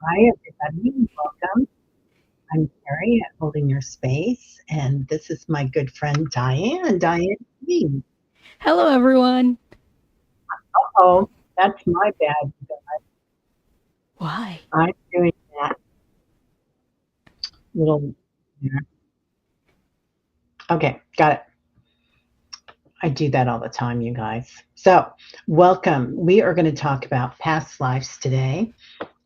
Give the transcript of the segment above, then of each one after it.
Hi, everybody. Welcome. I'm Teri at Holding Your Space, and this is my good friend Diane. Diane, me. Hello, everyone. Oh, that's my bad. Why? I'm doing that little. Okay, got it. I do that all the time, you guys. So, welcome. We are going to talk about past lives today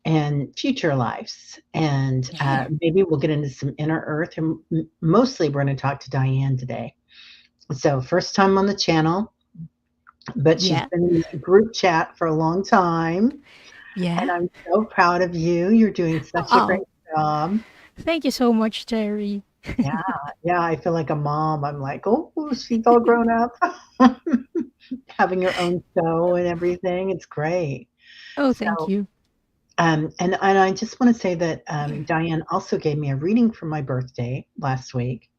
and future lives, and Yeah. maybe we'll get into some inner earth. And mostly, we're going to talk to Diane today. So, first time on the channel, but she's Yeah. been in the group chat for a long time, and Yeah. I'm so proud of you. You're doing such a great Oh, job. thank you so much, Terry. Yeah, yeah, I feel like a mom. I'm like, oh, she's all grown up, having her own show and everything. It's great. Oh, thank So, you. and I just want to say that Diane also gave me a reading for my birthday last week,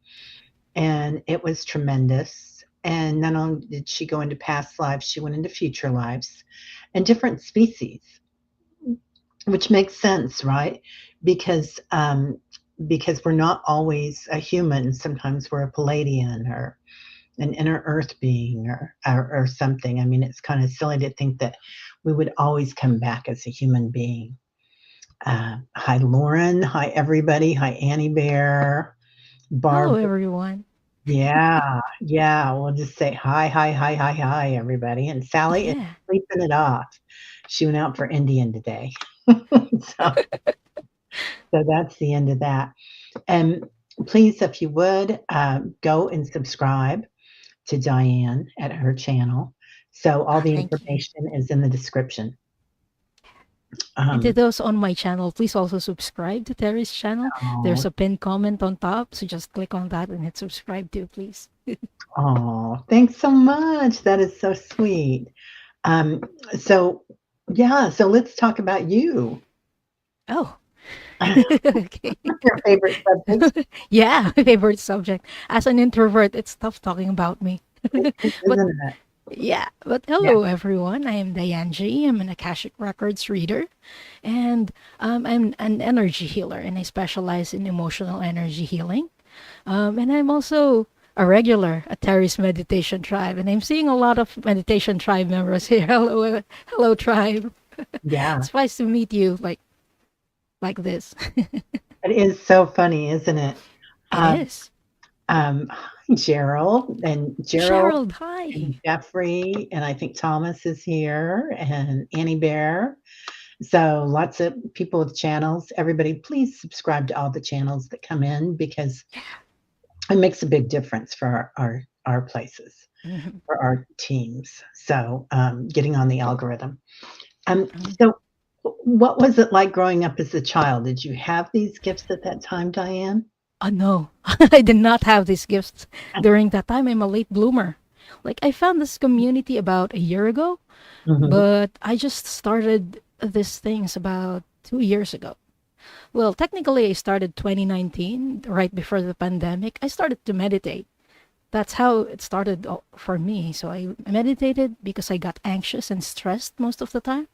and it was tremendous. And not only did she go into past lives, she went into future lives and different species. Which makes sense, right? Because because we're not always a human. Sometimes we're a Palladian or an inner Earth being or something. I mean, it's kind of silly to think that we would always come back as a human being. Hi, Lauren. Hi, everybody. Hi, Annie Bear, Hello, Barbara. everyone. Yeah, yeah. We'll just say hi, hi, hi, hi, hi, everybody. And Sally is Yeah. sleeping it off. She went out for Indian today. so So that's the end of that. And please, if you would, go and subscribe to Diane at her channel. So all the Thank you. information is in the description. And to Um, those on my channel, please also subscribe to Terry's channel. oh, There's a pinned comment on top, so just click on that and hit subscribe too, please. oh, thanks so much. That is so sweet. Um, so yeah, so let's talk about you. Oh, okay. Your favorite subject, Yeah, my favorite subject. As an introvert, it's tough talking about me. But isn't it? yeah, but Yeah. hello everyone. I am Diane G. I'm an Akashic Records reader, and I'm an energy healer, and I specialize in emotional energy healing. And I'm also a regular at Terry's Meditation Tribe, and I'm seeing a lot of Meditation Tribe members here. Hello, hello, tribe. Yeah. It's nice to meet you, like this. It is so funny, isn't it? It Um, is. Hi, Gerald. And Gerald Gerald, hi. and Jeffrey, and I think Thomas is here, and Annie Bear. So lots of people with channels. Everybody, please subscribe to all the channels that come in because it makes a big difference for our places, Mhm. for our teams. So getting on the algorithm. Um, So what was it like growing up as a child? Did you have these gifts at that time, Diane? Oh no, I did not have these gifts during that time. I'm a late bloomer. Like I found this community about a year ago, Mhm. but I just started these things about 2 years ago. Well, technically, I started 2019, right before the pandemic. I started to meditate. That's how it started for me. So I meditated because I got anxious and stressed most of the time.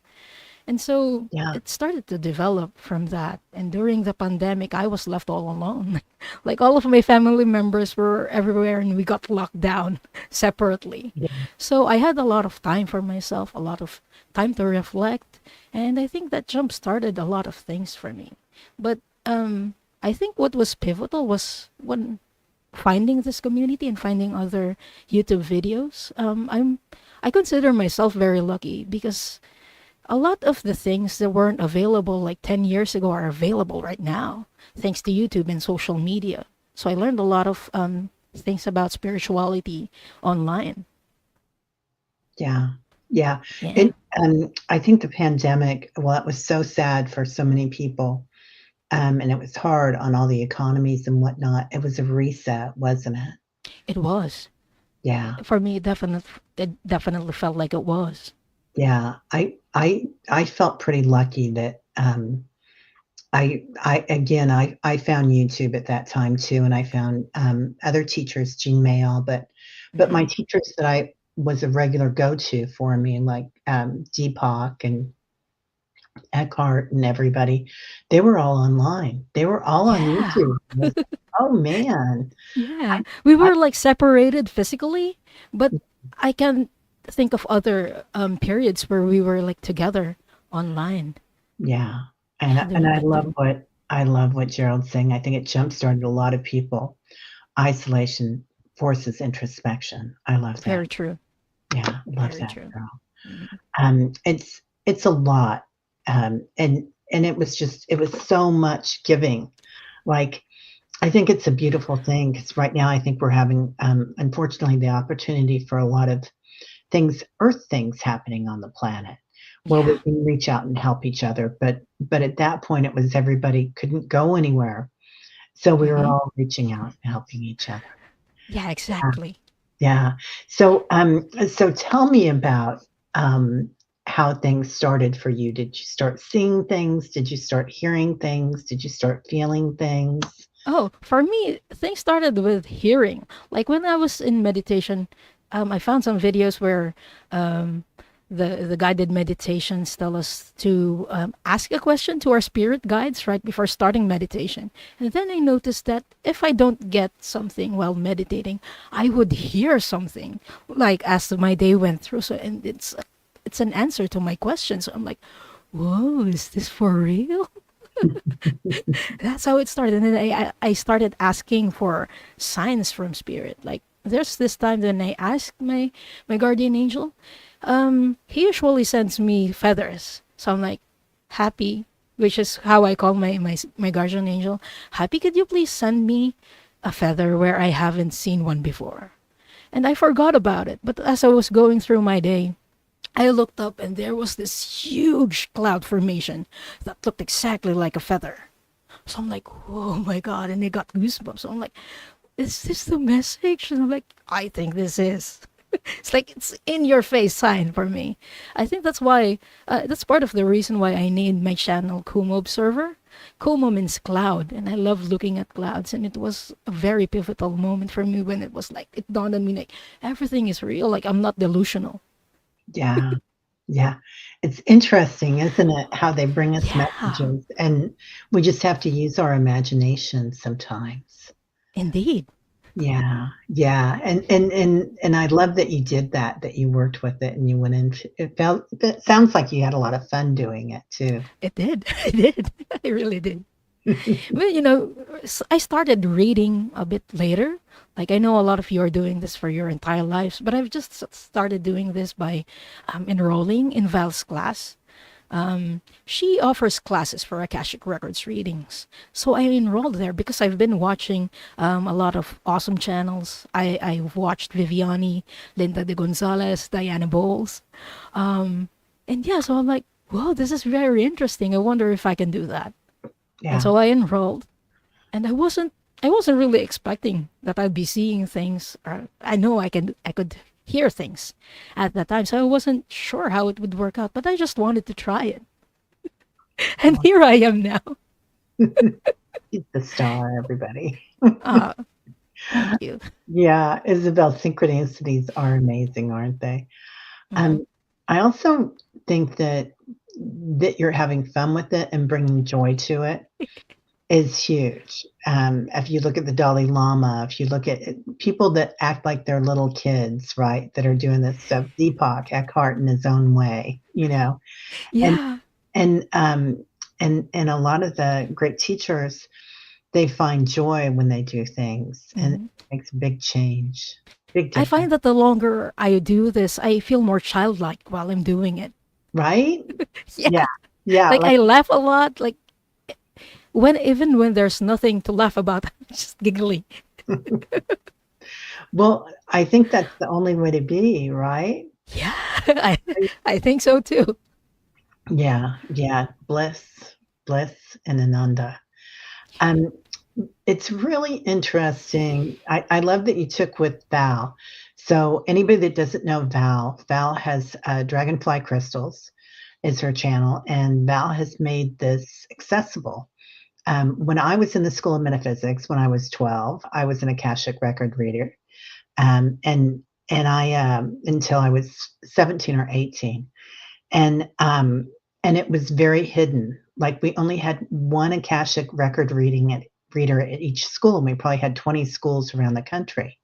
And so Yeah. it started to develop from that. And during the pandemic, I was left all alone. Like all of my family members were everywhere and we got locked down separately. Yeah. So I had a lot of time for myself, a lot of time to reflect. And I think that jump started a lot of things for me. But I think what was pivotal was when finding this community and finding other YouTube videos. I consider myself very lucky because a lot of the things that weren't available like 10 years ago are available right now, thanks to YouTube and social media. So I learned a lot of things about spirituality online. Yeah. Yeah. Yeah, It I think the pandemic, well, it was so sad for so many people. And it was hard on all the economies and whatnot. It was a reset, wasn't it? it was. Yeah. For me, it definitely felt like it was. Yeah. I felt pretty lucky that I again I found YouTube at that time too, and I found other teachers, Jean Mayall, but my Hmm. teachers that I was a regular go to for me, like Deepak and Eckhart and everybody, they were all online. They were all on Yeah. YouTube. I was like, "Oh, man." Yeah. We I were like separated physically, but I can think of other periods where we were like together online. Yeah, Yeah, and doing that too. I love what Gerald's saying. I think it jump-started a lot of people. Isolation forces introspection. I love that. Very true. Yeah, love Very that, true. girl. Mhm. It's a lot, and it was so much giving. Like, I think it's a beautiful thing because right now I think we're having, unfortunately, the opportunity for a lot of things, earth things happening on the planet where we Yeah. can reach out and help each other. But at that point, it was everybody couldn't go anywhere, so we were Hmm. all reaching out and helping each other. Yeah, Yeah, exactly. yeah. So tell me about how things started for you. Did you start seeing things? Did you start hearing things? Did you start feeling things? Oh, for me, things started with hearing. Like when I was in meditation, I found some videos where um, the guided meditations tell us to ask a question to our spirit guides right before starting meditation. And then I noticed that if I don't get something while meditating, I would hear something like as my day went through. So and it's an answer to my question. So I'm like, whoa, is this for real? That's how it started. And then I started asking for signs from spirit. Like there's this time when I asked my guardian angel. He usually sends me feathers. So I'm like, Happy, which is how I call my guardian angel. Happy, could you please send me a feather where I haven't seen one before? And I forgot about it. But as I was going through my day, I looked up and there was this huge cloud formation that looked exactly like a feather. So I'm like, oh my God. And I got goosebumps. So I'm like, is this the message? And I'm like, I think this is. It's like it's in your face sign for me. I think that's why, that's part of the reason why I named my channel Kumo Observer. Kumo means cloud, and I love looking at clouds. And it was a very pivotal moment for me when it was like, it dawned on me like, everything is real. Like, I'm not delusional. Yeah. Yeah. It's interesting, isn't it, how they bring us Yeah, messages, and we just have to use our imagination sometimes. indeed. Yeah, yeah, and I love that you did that, that you worked with it and you went into it sounds like you had a lot of fun doing it too. It did. I did. I really did. Well, I started reading a bit later. Like I know a lot of you are doing this for your entire lives, but I've just started doing this by enrolling in Val's class. She offers classes for Akashic Records readings. So I enrolled there because I've been watching a lot of awesome channels. I've watched Viviani, Linda de Gonzalez, Diana Bowles. And yeah, so I'm like, whoa, this is very interesting. I wonder if I can do that. And Yeah, so I enrolled. And I wasn't really expecting that I'd be seeing things, or I know I could hear things at that time, so I wasn't sure how it would work out, but I just wanted to try it. And well, here I am now. she's the star, everybody. uh Thank you. Yeah, Isabel, synchronicities are amazing, aren't they? Hmm. Um, I also think that you're having fun with it and bringing joy to it is huge. If you look at the Dalai Lama, if you look at people that act like they're little kids, right, that are doing this stuff, Deepak Eckhart in his own way, and Yeah. and and a lot of the great teachers, they find joy when they do things, and it Hmm. makes a big change, big I difference, find that the longer I do this, I feel more childlike while I'm doing it. right? Yeah. Yeah, yeah, Like like I laugh a lot. Like even when there's nothing to laugh about, I'm just giggling. well, I think that's the only way to be, right? Yeah. I think so too. Yeah, yeah, bliss, and Ananda. Um, it's really interesting. I love that you took with Val. So anybody that doesn't know Val has dragonfly crystals is her channel, and Val has made this accessible. When I was in the School of Metaphysics, when I was 12, I was an Akashic record reader, um, and and I until I was 17 or 18, and and it was very hidden. Like we only had one Akashic record reader at each school, and we probably had 20 schools around the country.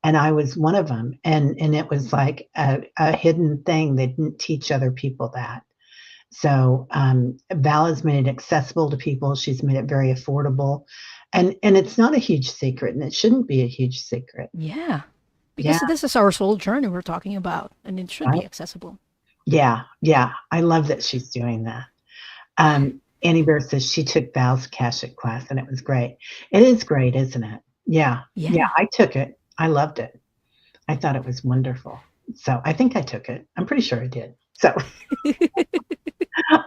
And I was one of them, and it was like a hidden thing. They didn't teach other people that. So Val has made it accessible to people. She's made it very affordable, and it's not a huge secret, and it shouldn't be a huge secret. Yeah. Because Yeah, this is our soul journey we're talking about, and it should be right. accessible. Yeah, yeah. I love that she's doing that. Annie Bear says she took Val's Akashic class, and it was great. It is great, isn't it? Yeah, yeah. Yeah. I took it. I loved it. I thought it was wonderful. So I think I took it. I'm pretty sure I did. So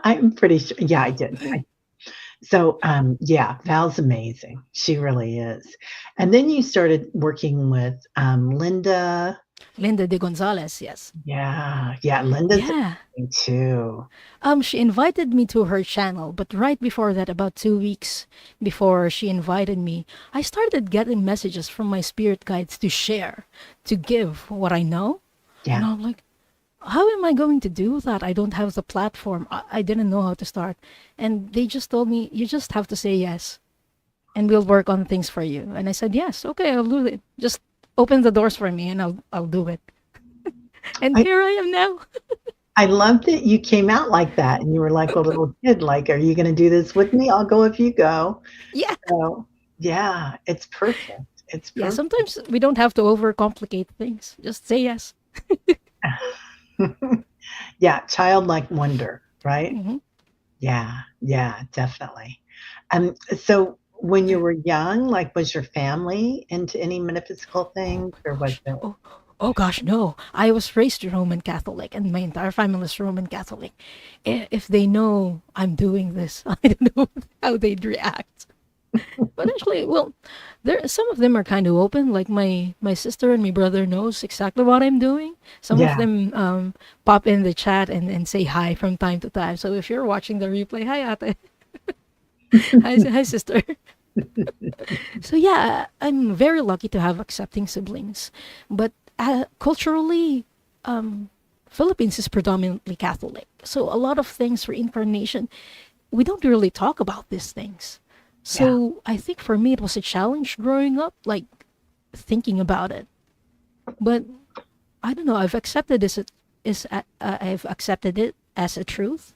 I'm pretty sure. Yeah, I did. So yeah, Val's amazing. She really is. And then you started working with Linda. Linda de Gonzalez, yes. Yeah, yeah. Linda's Yeah. amazing too. She invited me to her channel, but right before that, about 2 weeks before she invited me, I started getting messages from my spirit guides to share, to give what I know. And Yeah. I'm like, how am I going to do that? I don't have the platform. I didn't know how to start. And they just told me, you just have to say yes, and we'll work on things for you. And I said, yes, okay, I'll do it. Just open the doors for me and I'll do it. And I here I am now. I loved that you came out like that, and you were like a little kid. Like, are you going to do this with me? I'll go if you go. Yeah. So yeah, it's perfect. It's Yeah, perfect. sometimes we don't have to overcomplicate things. Just say yes. Yeah, childlike wonder, right? Hmm. Yeah, yeah, definitely. So when you were young, like, was your family into any metaphysical things, or was it? Oh, oh gosh, no. I was raised Roman Catholic, and my entire family is Roman Catholic. If they know I'm doing this, I don't know how they'd react. But actually, well, there some of them are kind of open. Like my sister and my brother knows exactly what I'm doing. Some of Yeah, them pop in the chat and say hi from time to time. So if you're watching the replay, hi ate, hi sister. So yeah, I'm very lucky to have accepting siblings, but culturally, Philippines is predominantly Catholic. So a lot of things, reincarnation, we don't really talk about these things. yeah, So I think for me it was a challenge growing up, like thinking about it. But I don't know. I've accepted it as a truth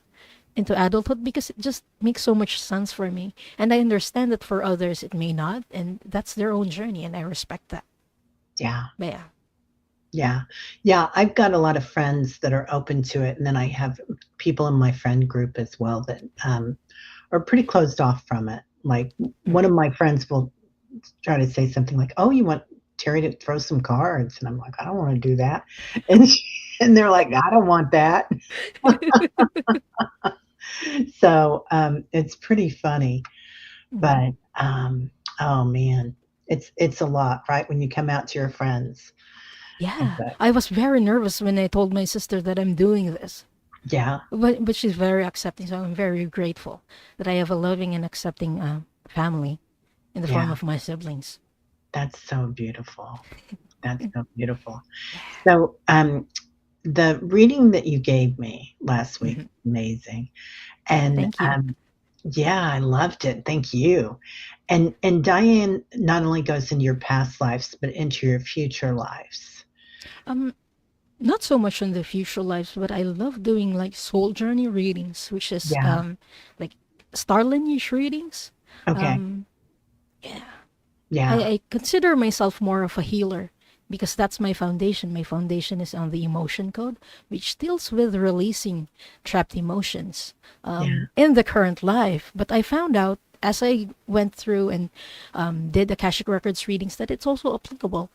into adulthood because it just makes so much sense for me, and I understand that for others it may not, and that's their own journey, and I respect that. yeah, But yeah. yeah, yeah. I've got a lot of friends that are open to it, and then I have people in my friend group as well that are pretty closed off from it. Like one of my friends will try to say something like, "Oh, you want Teri to throw some cards?" And I'm like, "I don't want to do that." And and they're like, "I don't want that." So it's pretty funny, Mhm. but oh man, it's a lot, right? When you come out to your friends, Yeah, but I was very nervous when I told my sister that I'm doing this, yeah, but she's very accepting, so I'm very grateful that I have a loving and accepting family in the form yeah, of my siblings. that's so beautiful. That's so beautiful. So the reading that you gave me last week, Mhm. amazing. And Thank you. yeah, I loved it. Thank you. And Diane not only goes into your past lives, but into your future lives. Um, Not so much on the future lives, but I love doing like soul journey readings, which is Yeah. like star lineage readings. Okay. Um, yeah, Yeah. I consider myself more of a healer because that's my foundation. My foundation is on the emotion code, which deals with releasing trapped emotions Yeah. in the current life. But I found out as I went through and did Akashic Records readings that it's also applicable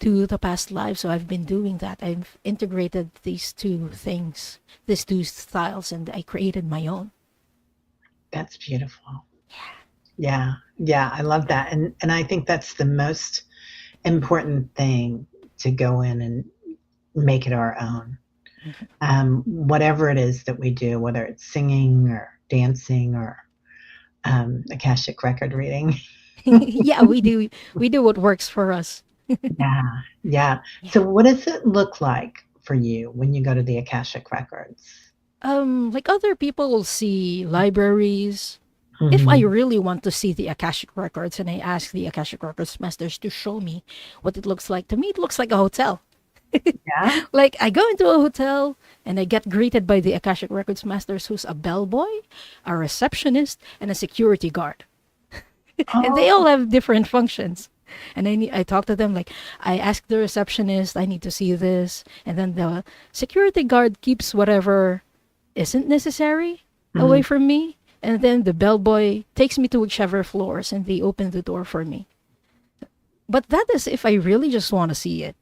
to the past life. So I've been doing that. I've integrated these two things, these two styles, and I created my own. That's beautiful. Yeah. Yeah. I love that. And I think that's the most important thing, to go in and make it our own. Whatever it is that we do, whether it's singing or dancing or Akashic record reading. Yeah, we do what works for us. Yeah, yeah. Yeah. So what does it look like for you when you go to the Akashic Records? Like other people will see libraries. If I Mhm. really want to see the Akashic Records and I ask the Akashic Records masters to show me what it looks like, to me it looks like a hotel. Yeah. Like I go into a hotel and I get greeted by the Akashic Records masters who's a bellboy, a receptionist, and a security guard. And they all Oh. have different functions. And I talk to them like I ask the receptionist, I need to see this, and then the security guard keeps whatever isn't necessary away Mhm. from me, and then the bellboy takes me to whichever floors and they open the door for me. But that is if I really just want to see it.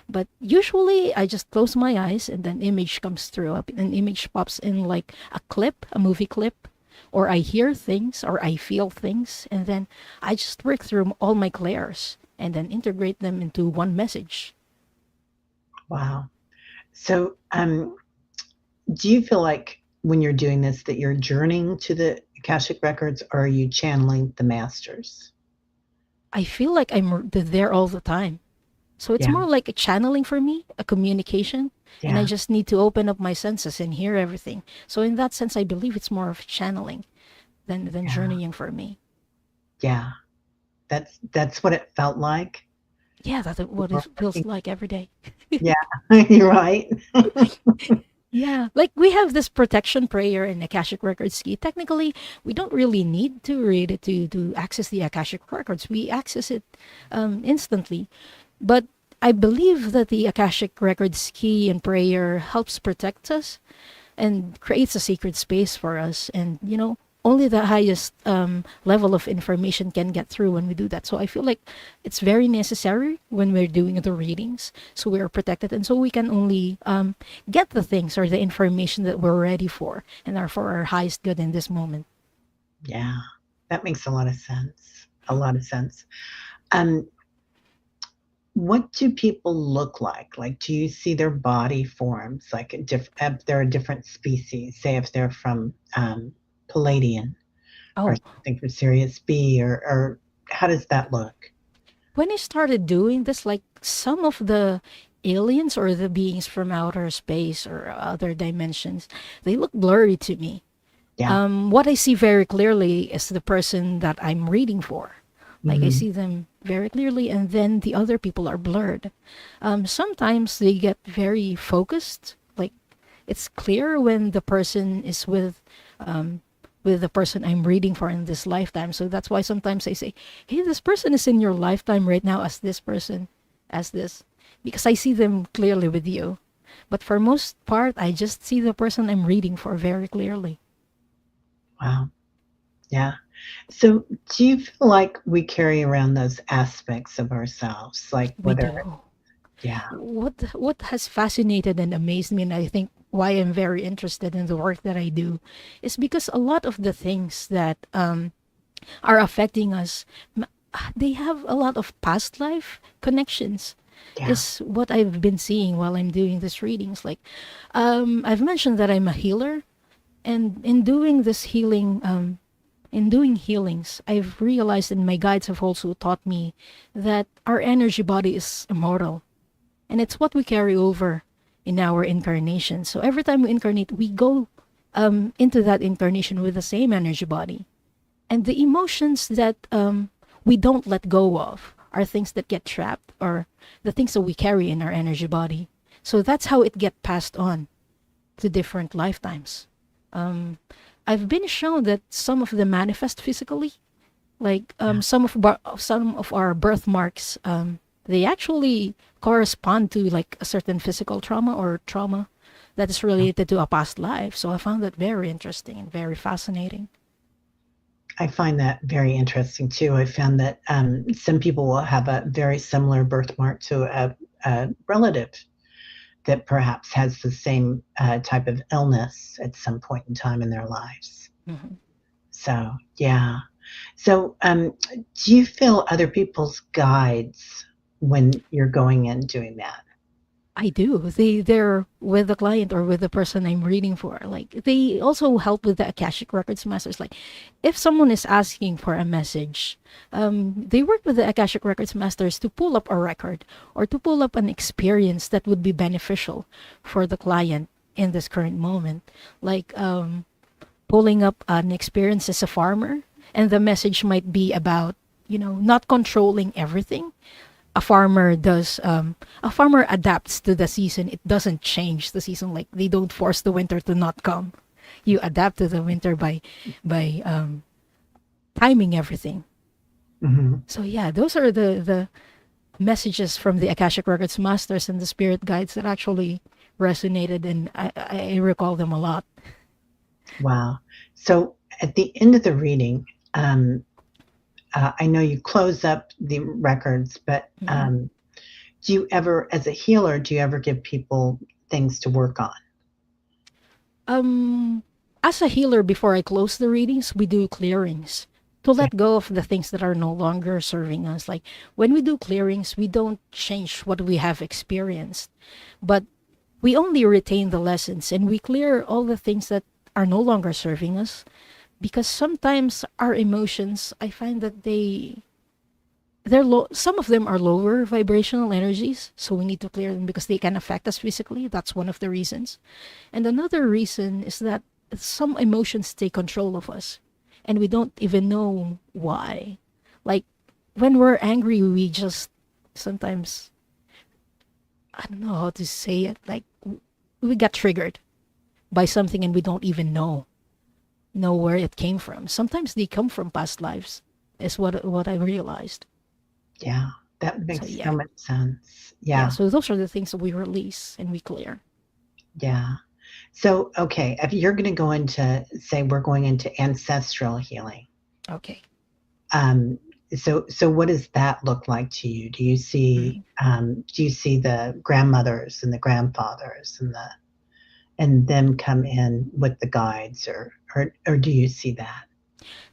But usually I just close my eyes and then image comes through. An image pops in like a clip, a movie clip, or I hear things or I feel things, and then I just work through all my clairs and then integrate them into one message. Wow. So, do you feel like when you're doing this that you're journeying to the Akashic Records, or are you channeling the masters? I feel like there all the time. So it's Yeah. more like a channeling for me, a communication, and I Yeah. just need to open up my senses and hear everything. So in that sense, I believe it's more of channeling than Yeah. journeying for me. Yeah. That's what it felt like. Yeah, that's You what it were feels working. like every day. Yeah. You're right. Yeah, like we have this protection prayer in Akashic Records key. Technically, we don't really need to read it to access the Akashic Records. We access it instantly. But I believe that the Akashic Records key and prayer helps protect us and creates a sacred space for us. And, only the highest level of information can get through when we do that. So I feel like it's very necessary when we're doing the readings. So we're protected. And so we can only get the things or the information that we're ready for and are for our highest good in this moment. Yeah. That makes a lot of sense. A lot of sense. Um, what do people look like? Like, do you see their body forms? Like, if they're a different species, say if they're from Palladian or Oh, something from Sirius B, or how does that look? when I started doing this, like some of the aliens or the beings from outer space or other dimensions, they look blurry to me. Yeah. What I see very clearly is the person that I'm reading for. Like I Mhm. see them very clearly, and then the other people are blurred. Sometimes they get very focused. Like it's clear when the person is with the person I'm reading for in this lifetime. So that's why sometimes I say, "Hey, this person is in your lifetime right now as this person, as this," because I see them clearly with you. But for most part, I just see the person I'm reading for very clearly. Wow. Yeah. So, do you feel like we carry around those aspects of ourselves, like We whether, do. yeah, What has fascinated and amazed me, and I think why I'm very interested in the work that I do, is because a lot of the things that are affecting us, they have a lot of past life connections. yeah, Is what I've been seeing while I'm doing these readings. Like, I've mentioned that I'm a healer, and in doing healings, I've realized, and my guides have also taught me, that our energy body is immortal and it's what we carry over in our incarnation. So every time we incarnate, we go into that incarnation with the same energy body. And the emotions that we don't let go of are things that get trapped or the things that we carry in our energy body. So that's how it get passed on to different lifetimes. I've been shown that some of them manifest physically, like yeah. some of our birthmarks, they actually correspond to like a certain physical trauma or trauma that is related to a past life. So I found that very interesting and very fascinating. I find that very interesting too. I found that some people will have a very similar birthmark to a relative that perhaps has the same type of illness at some point in time in their lives. Mhm. So, yeah. So, do you feel other people's guides when you're going in doing that? I do. They're with the client or with the person I'm reading for. Like they also help with the Akashic Records masters. Like if someone is asking for a message, they work with the Akashic Records masters to pull up a record or to pull up an experience that would be beneficial for the client. in this current moment. Like pulling up an experience as a farmer, and the message might be about, not controlling everything. A farmer adapts to the season. It doesn't change the season. Like, they don't force the winter to not come. You adapt to the winter by timing everything. Hmm. So yeah, those are the messages from the Akashic Records masters and the spirit guides that actually resonated, and I recall them a lot. Wow. So at the end of the reading, um, I know you close up the records, but Mhm. do you ever, as a healer, do you ever give people things to work on? Um, as a healer, before I close the readings, we do clearings to Yeah. let go of the things that are no longer serving us. Like, when we do clearings, we don't change what we have experienced, but we only retain the lessons, and we clear all the things that are no longer serving us, because sometimes our emotions, I find that they're low. Some of them are lower vibrational energies, so we need to clear them because they can affect us physically. That's one of the reasons. And another reason is that some emotions take control of us, and we don't even know why. Like, when we're angry, we just sometimes, I don't know how to say it, like, we got triggered by something and we don't even know where it came from. Sometimes they come from past lives, is what I realized. Yeah. That So makes so yeah. much sense. Yeah, Yeah. so those are the things that we release and we clear. Yeah. So, okay, if you're going to go into, say, we're going into ancestral healing. Okay. Um, so what does that look like to you? Do you see the grandmothers and the grandfathers and them come in with the guides, or do you see that?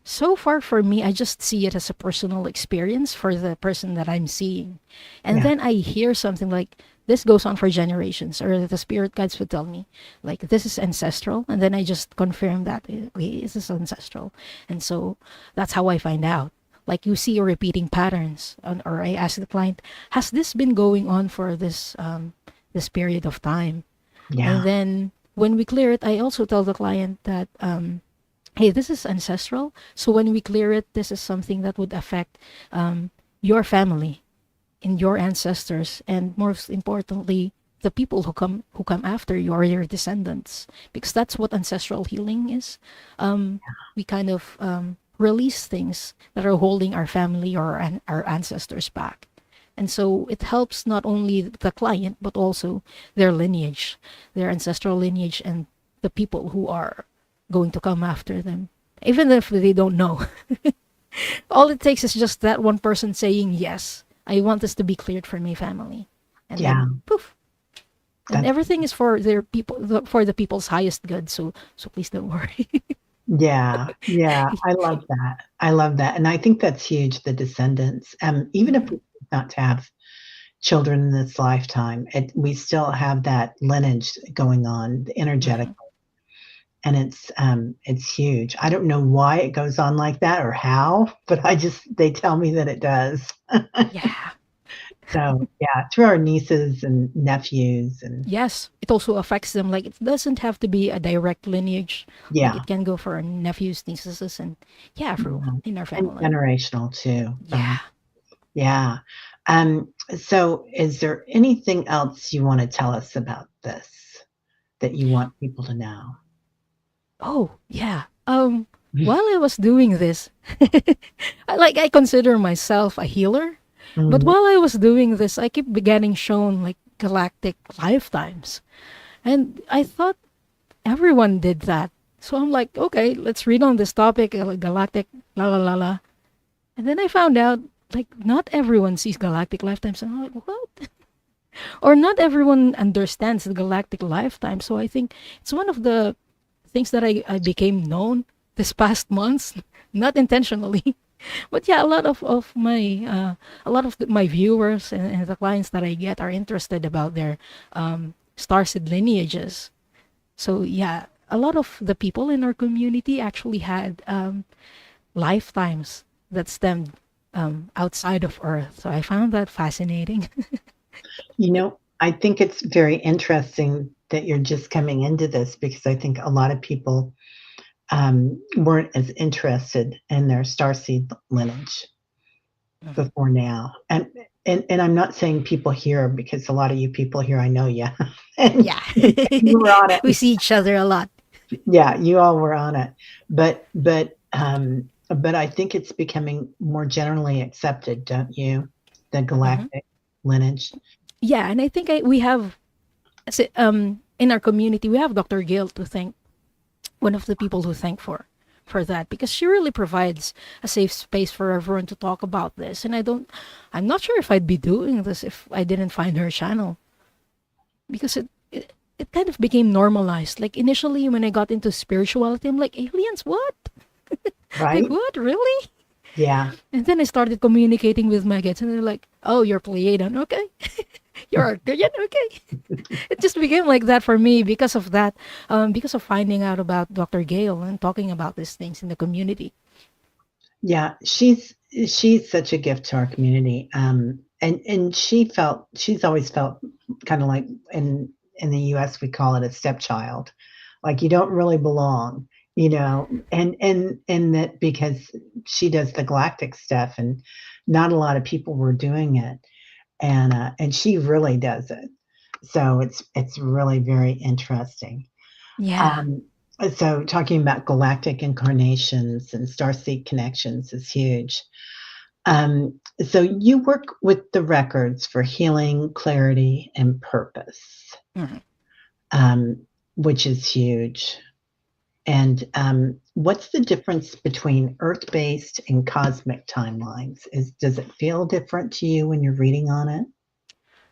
So far for me, I just see it as a personal experience for the person that I'm seeing. And Yeah. then I hear something like, this goes on for generations, or the spirit guides would tell me, like, this is ancestral. And then I just confirm that, okay, this is ancestral. And so that's how I find out. Like, you see repeating patterns, or I ask the client, has this been going on for this period of time? And Yeah. then when we clear it, I also tell the client that, hey, this is ancestral. So when we clear it, this is something that would affect your family and your ancestors, and most importantly, the people who come after you, or your descendants, because that's what ancestral healing is. We kind of release things that are holding our family or our ancestors back. And so it helps not only the client, but also their lineage, their ancestral lineage, and the people who are going to come after them. Even if they don't know. All it takes is just that one person saying, yes, I want this to be cleared for my family. And Yeah. then poof. And That's everything is for their people, for the people's highest good. So please don't worry. Yeah. Yeah. I love that. I love that. And I think that's huge, the descendants. Even if we Mhm. choose not to have children in this lifetime, we still have that lineage going on energetic. Mhm. And it's huge. I don't know why it goes on like that or how, but they tell me that it does. Yeah. So, yeah, through our nieces and nephews and Yes, it also affects them. Like, it doesn't have to be a direct lineage. Like, yeah, it can go for our nephews, nieces, and yeah, everyone yeah, in our and family. generational too. Yeah. Yeah. So is there anything else you wanna tell us about this that you want people to know? Oh, yeah. While I was doing this, I consider myself a healer, but Mhm. while I was doing this, I keep getting shown like galactic lifetimes, and I thought everyone did that. So I'm like, okay, let's read on this topic, galactic, la la la la, and then I found out like not everyone sees galactic lifetimes, and I'm like, what? Or not everyone understands the galactic lifetime. So I think it's one of the things that I became known this past months, not intentionally. But yeah, a lot of my viewers and the clients that I get are interested about their starseed lineages. So yeah, a lot of the people in our community actually had lifetimes that stemmed outside of Earth. So I found that fascinating. I think it's very interesting that you're just coming into this, because I think a lot of people weren't as interested in their starseed lineage Mhm. before now. And I'm not saying people here, because a lot of you people here, I know you, and Yeah. you were on We it. see each other a lot. Yeah, you all were on it. But I think it's becoming more generally accepted, don't you? The Mhm. galactic lineage. Yeah, and I think we have in our community we have Dr. Gail to thank, one of the people who thank for that, because she really provides a safe space for everyone to talk about this. And I'm not sure if I'd be doing this if I didn't find her channel, because it kind of became normalized. Like initially when I got into spirituality, I'm like, aliens, what? Like, Right? what, really? Yeah. And then I started communicating with maggots, and they're like, oh, you're Pleiadian, okay. You're Arcturian, okay. It just became like that for me because of that, because of finding out about Dr. Gale and talking about these things in the community. Yeah, she's such a gift to our community. And she's always felt kind of like, in the US we call it a stepchild. Like you don't really belong, and that because she does the galactic stuff, and not a lot of people were doing it. And she really does it. So it's really very interesting. Yeah. Um, so talking about galactic incarnations and starseed connections is huge. So you work with the records for healing, clarity, and purpose, Mhm. um, which is huge. And what's the difference between Earth-based and cosmic timelines? Does it feel different to you when you're reading on it?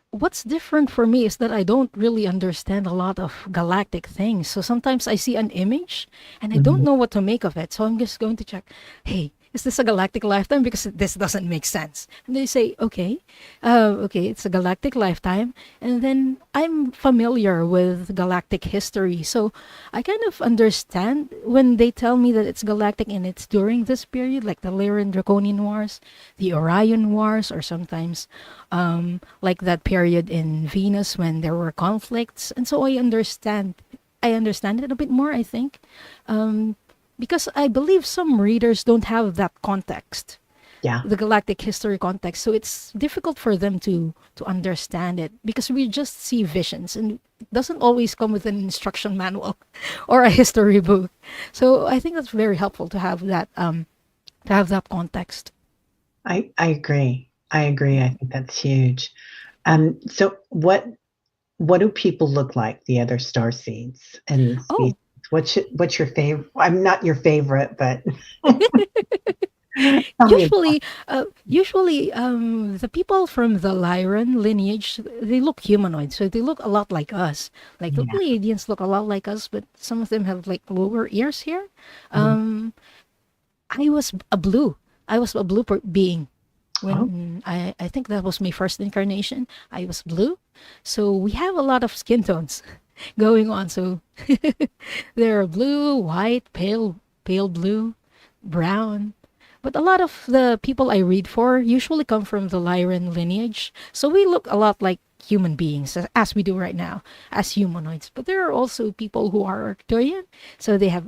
What's different for me is that I don't really understand a lot of galactic things. So sometimes I see an image and I don't Mhm. know what to make of it. So I'm just going to check, hey, is this a galactic lifetime? Because this doesn't make sense. And they say, okay, okay, it's a galactic lifetime. And then I'm familiar with galactic history. So I kind of understand when they tell me that it's galactic and it's during this period, like the Lyran Draconian Wars, the Orion Wars, or sometimes like that period in Venus when there were conflicts. And so I understand it a bit more, I think, because I believe some readers don't have that context, Yeah. the galactic history context. So it's difficult for them to understand it because we just see visions and it doesn't always come with an instruction manual or a history book. So I think that's very helpful to have that context. I agree. I agree. I think that's huge. So what do people look like, the other star seeds and species? Oh, What's your favorite? I'm not your favorite, but tell me about. usually, the people from the Lyran lineage, they look humanoid, so they look a lot like us. Like the Yeah. Pleiadians look a lot like us, but some of them have like lower ears here. Mhm. Um, I was a blue. I was a blue being Oh, when I think that was my first incarnation. I was blue, so we have a lot of skin tones going on. So there are blue, white, pale blue, brown. But a lot of the people I read for usually come from the Lyran lineage. So we look a lot like human beings as we do right now, as humanoids. But there are also people who are Arcturian. So they have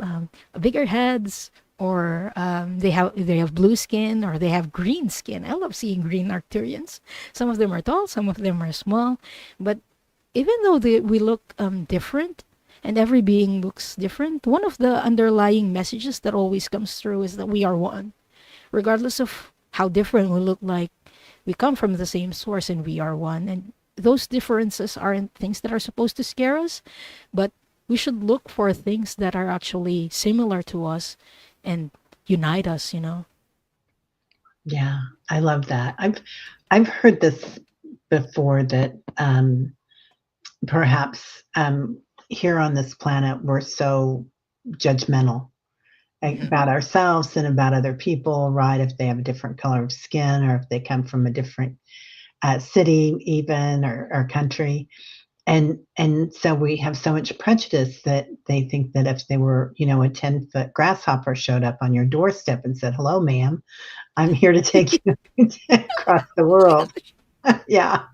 bigger heads, or they have blue skin, or they have green skin. I love seeing green Arcturians. Some of them are tall, some of them are small. But even though we look different, and every being looks different, one of the underlying messages that always comes through is that we are one. Regardless of how different we look like, we come from the same source and we are one. And those differences aren't things that are supposed to scare us, but we should look for things that are actually similar to us and unite us, you know? yeah. I love that. I've heard this before, that perhaps here on this planet we're so judgmental Mhm. about ourselves and about other people, right? If they have a different color of skin, or if they come from a different city, even, or country. And so we have so much prejudice that they think that if they were, a 10-foot grasshopper showed up on your doorstep and said, "Hello, ma'am, I'm here to take you across the world." Yeah,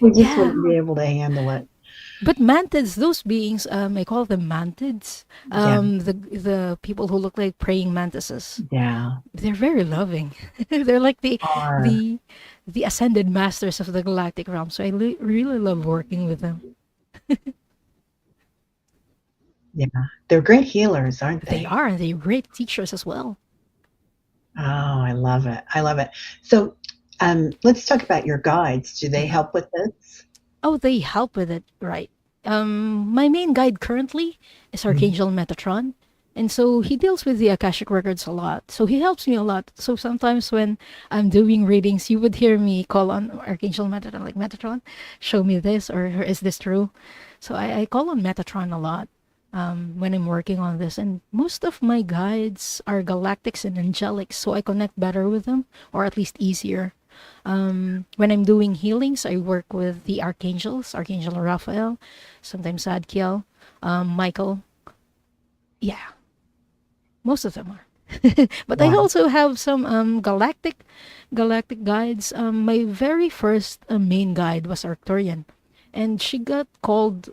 we just Yeah. wouldn't be able to handle it. But mantids, those beings, I call them mantids. Yeah, The people who look like praying mantises. yeah, They're very loving. They're like are. the the ascended masters of the galactic realm. So I really love working with them. Yeah, they're great healers, aren't They they? are, and they're great teachers as well. Oh, I love it. I love it. So, let's talk about your guides. Do they Mhm. help with this? Oh, they help with it, right? My main guide currently is Mhm. Archangel Metatron. And so he deals with the Akashic Records a lot. So he helps me a lot. So sometimes when I'm doing readings, you would hear me call on Archangel Metatron, like, Metatron, show me this, or is this true? So I call on Metatron a lot when I'm working on this. And most of my guides are galactics and angelics, so I connect better with them, or at least easier. When I'm doing healings, I work with the archangels, Archangel Raphael, sometimes Zadkiel, Michael. Yeah, most of them are. But I Wow. also have some galactic guides. My very first main guide was Arcturian, and she got called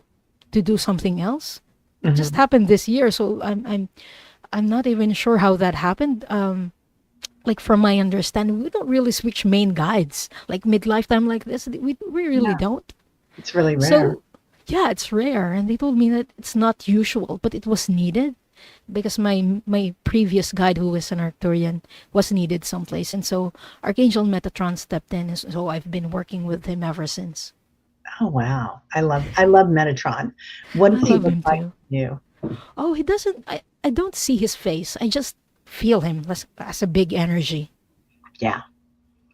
to do something else. It just Mhm. happened this year, so I'm not even sure how that happened. Like, from my understanding, we don't really switch main guides like mid lifetime like this. We really Yeah, don't. it's really rare. So yeah, it's rare, and they told me that it's not usual, but it was needed because my previous guide, who was an Arcturian, was needed someplace, and so Archangel Metatron stepped in, and so I've been working with him ever since. Oh, wow. I love Metatron. What I does he love look him like too. to you? Oh, he doesn't. I don't see his face. I just feel him as a big energy. Yeah,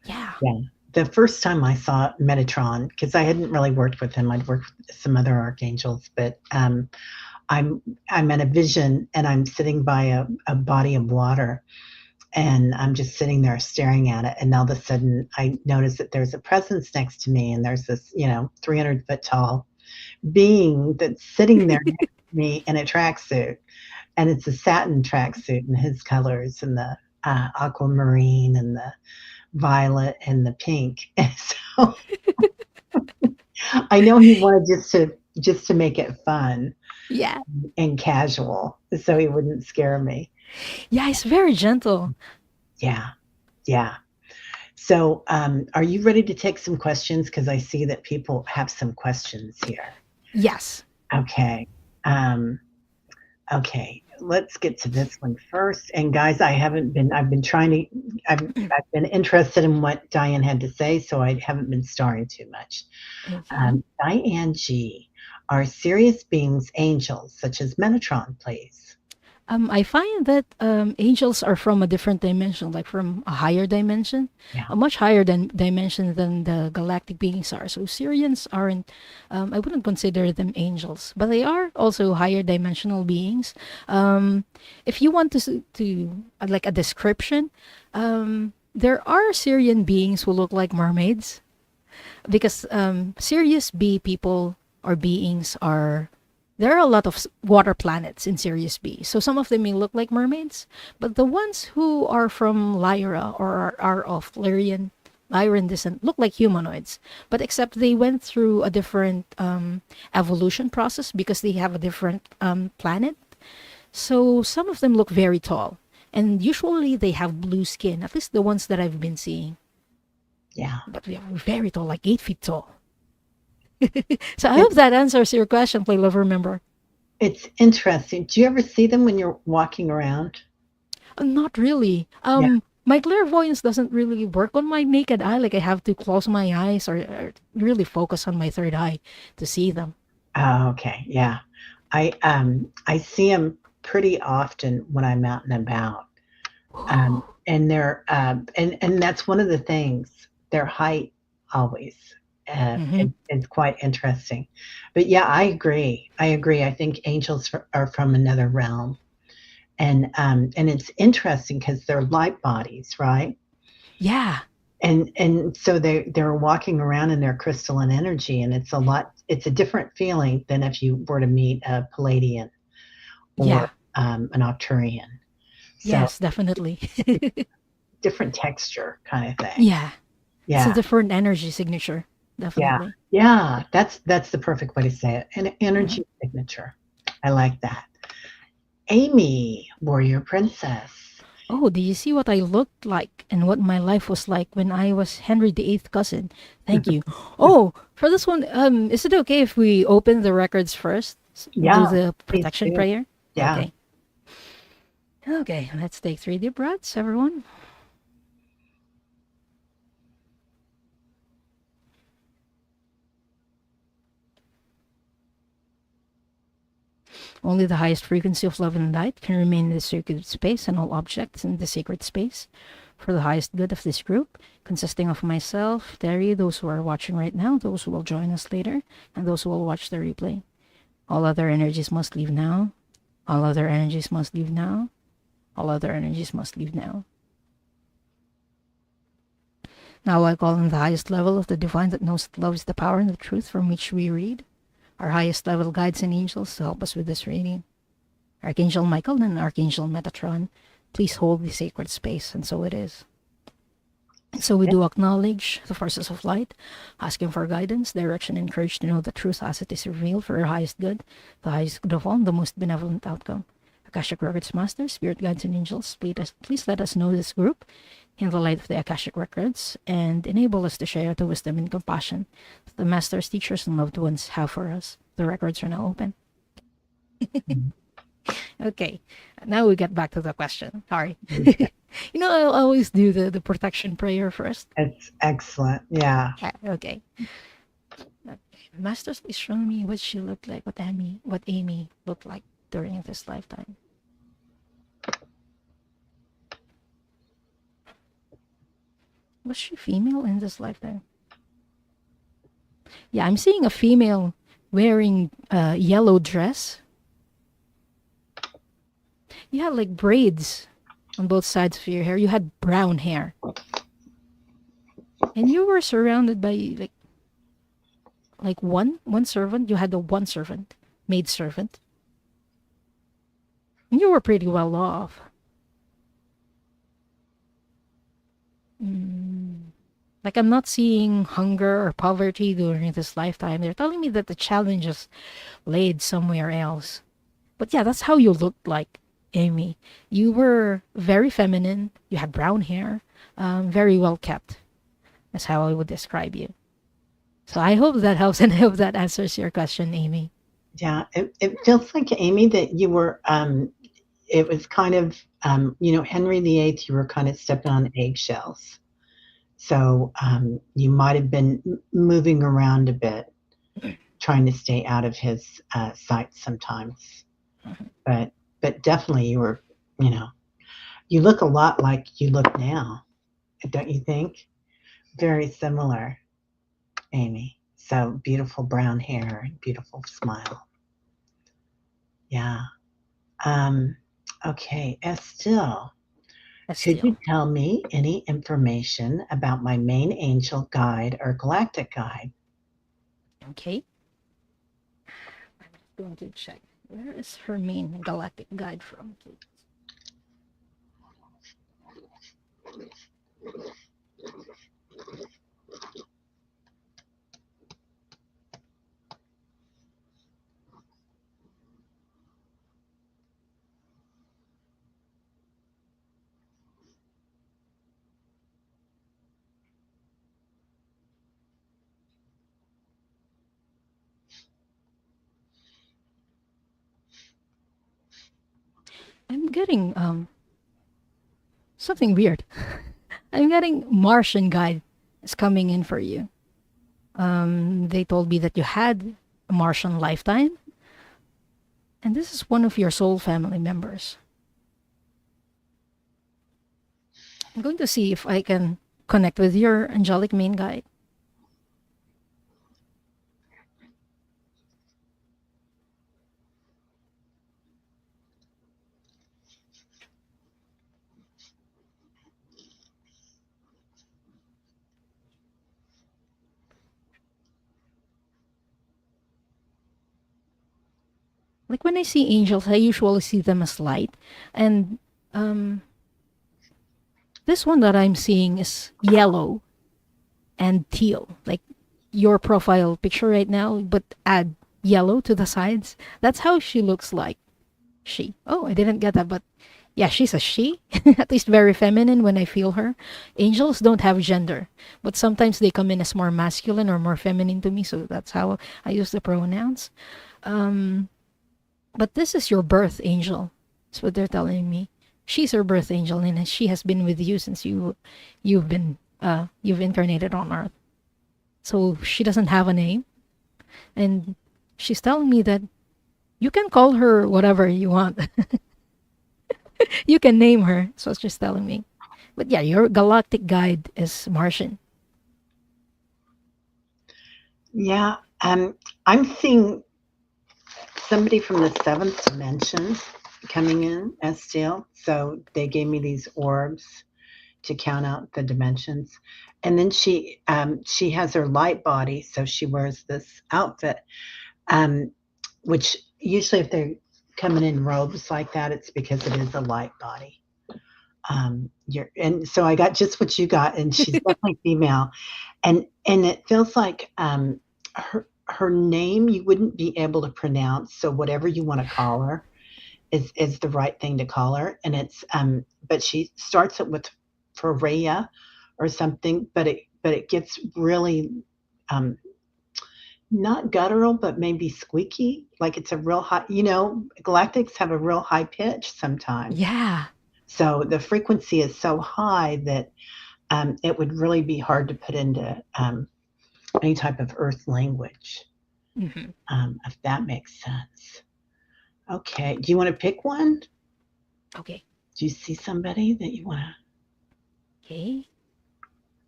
Yeah. yeah. The first time I saw Metatron, because I hadn't really worked with him, I'd worked with some other archangels, but I'm I'm in a vision and I'm sitting by a body of water and I'm just sitting there staring at it. And all of a sudden I notice that there's a presence next to me and there's this, 300-foot tall being that's sitting there next to me in a tracksuit. And it's a satin tracksuit and his colors and the aquamarine and the violet and the pink. And so I know he wanted just to make it fun Yeah. and casual so he wouldn't scare me. Yeah, he's very gentle. Yeah, yeah. So, are you ready to take some questions? Because I see that people have some questions here. Yes. Okay. Um, okay. Let's get to this one first. And guys, I've been trying to, I've been interested in what Diane had to say, so I haven't been starring too much. Okay. Diane G. Are serious beings angels, such as Metatron, please? I find that angels are from a different dimension, like from a higher dimension, Yeah. a much higher dimension than the galactic beings are. So Syrians aren't, I wouldn't consider them angels, but they are also higher dimensional beings. If you want like a description, there are Syrian beings who look like mermaids because Sirius B people or beings are there are a lot of water planets in Sirius B. So some of them may look like mermaids, but the ones who are from Lyra or are of Lyran descent look like humanoids. But except they went through a different evolution process because they have a different planet. So some of them look very tall. And usually they have blue skin, at least the ones that I've been seeing. Yeah. But they are very tall, like 8 feet tall. So I It, hope that answers your question, Play Lover member. it's interesting. Do you ever see them when you're walking around? Not really. Yeah. My clairvoyance doesn't really work on my naked eye. Like, I have to close my eyes or really focus on my third eye to see them. Oh, okay. Yeah. I see them pretty often when I'm out and about. And they're and that's one of the things. Their height always Mm-hmm. is quite interesting. But yeah, I agree. I agree. I think angels are from another realm, and it's interesting because they're light bodies, right? Yeah. And so they're walking around in their crystalline energy, and it's a different feeling than if you were to meet a Palladian or Yeah. an Octurian. So Yes, definitely. different texture kind of thing. Yeah. It's a Yeah, different energy signature. Yeah. definitely. Yeah. That's the perfect way to say it. An Mhm. energy signature. I like that. Amy, warrior princess. Oh, do you see what I looked like and what my life was like when I was Henry VIII cousin? Thank you. Oh, for this one, is it okay if we open the records first? Do Yeah, the please protection do. prayer? Yeah. Okay. Okay, let's take 3 deep breaths, everyone. Only the highest frequency of love and light can remain in the sacred space and all objects in the sacred space for the highest good of this group, consisting of myself, Terry, those who are watching right now, those who will join us later, and those who will watch the replay. All other energies must leave now. All other energies must leave now. All other energies must leave now. Now I call on the highest level of the divine that knows that love is the power and the truth from which we read. Our highest level guides and angels to help us with this reading. Archangel Michael and Archangel Metatron, please hold the sacred space, and so it is. And so we do acknowledge the forces of light, asking for guidance, direction, and courage to know the truth as it is revealed for our highest good, the highest good of all, the most benevolent outcome. Akashic Records Master, Spirit Guides, and Angels, please let us know this group in the light of the Akashic Records and enable us to share the wisdom and compassion that the Masters, teachers, and loved ones have for us. The records are now open. Okay, now we get back to the question. Sorry. I always do the protection prayer first. It's excellent. Yeah. Okay. Masters, please show me what she looked like, what Amy looked like during this lifetime. Was she female in this lifetime? Yeah, I'm seeing a female wearing a yellow dress. You had like braids on both sides of your hair. You had brown hair. And you were surrounded by like one servant. You had the one servant, maid servant. And you were pretty well off. Like I'm not seeing hunger or poverty during this lifetime. They're telling me that the challenge is laid somewhere else. But yeah, that's how you looked like, Amy. You were very feminine. You had brown hair, very well kept. That's how I would describe you. So I hope that helps and I hope that answers your question, Amy. Yeah. It feels like, Amy, that you were, it was kind of, Henry VIII, you were kind of stepping on eggshells. So you might have been moving around a bit, trying to stay out of his sight sometimes. But definitely you were, you know, you look a lot like you look now, don't you think? Very similar, Amy. So beautiful brown hair and beautiful smile. Yeah. Um, okay, Estelle, could you Estelle. tell me any information about my main angel guide or galactic guide? Okay. I'm just going to check. Where is her main galactic guide from? I'm getting something weird. I'm getting Martian guide is coming in for you. They told me that you had a Martian lifetime, and this is one of your soul family members. I'm going to see if I can connect with your angelic main guide. Like when I see angels, I usually see them as light, and um, this one that I'm seeing is yellow and teal. Like your profile picture right now, but add yellow to the sides. That's how she looks like. She. Oh, I didn't get that, but yeah, she's a she. At least very feminine when I feel her. Angels don't have gender, but sometimes they come in as more masculine or more feminine to me, so that's how I use the pronouns. Um, but this is your birth angel. That's what they're telling me. She's her birth angel, and she has been with you since you've incarnated on Earth. So she doesn't have a name, and she's telling me that you can call her whatever you want. You can name her. So it's just telling me. But yeah, your galactic guide is Martian. Yeah. I'm seeing somebody from the seventh dimension coming in, Estelle. So they gave me these orbs to count out the dimensions. And then she has her light body, so she wears this outfit, um, which usually if they're coming in robes like that, it's because it is a light body. You're and so I got just what you got, and she's definitely female, and it feels like her name you wouldn't be able to pronounce, so whatever you want to call her is the right thing to call her, and it's but she starts it with Freya or something, but it gets really um not guttural, but maybe squeaky, like it's a real high. Galactics have a real high pitch sometimes. Yeah. So the frequency is so high that it would really be hard to put into any type of earth language, Hmm. if that makes sense. Okay. Do you want to pick one? Okay. Do you see somebody that you want to? Okay.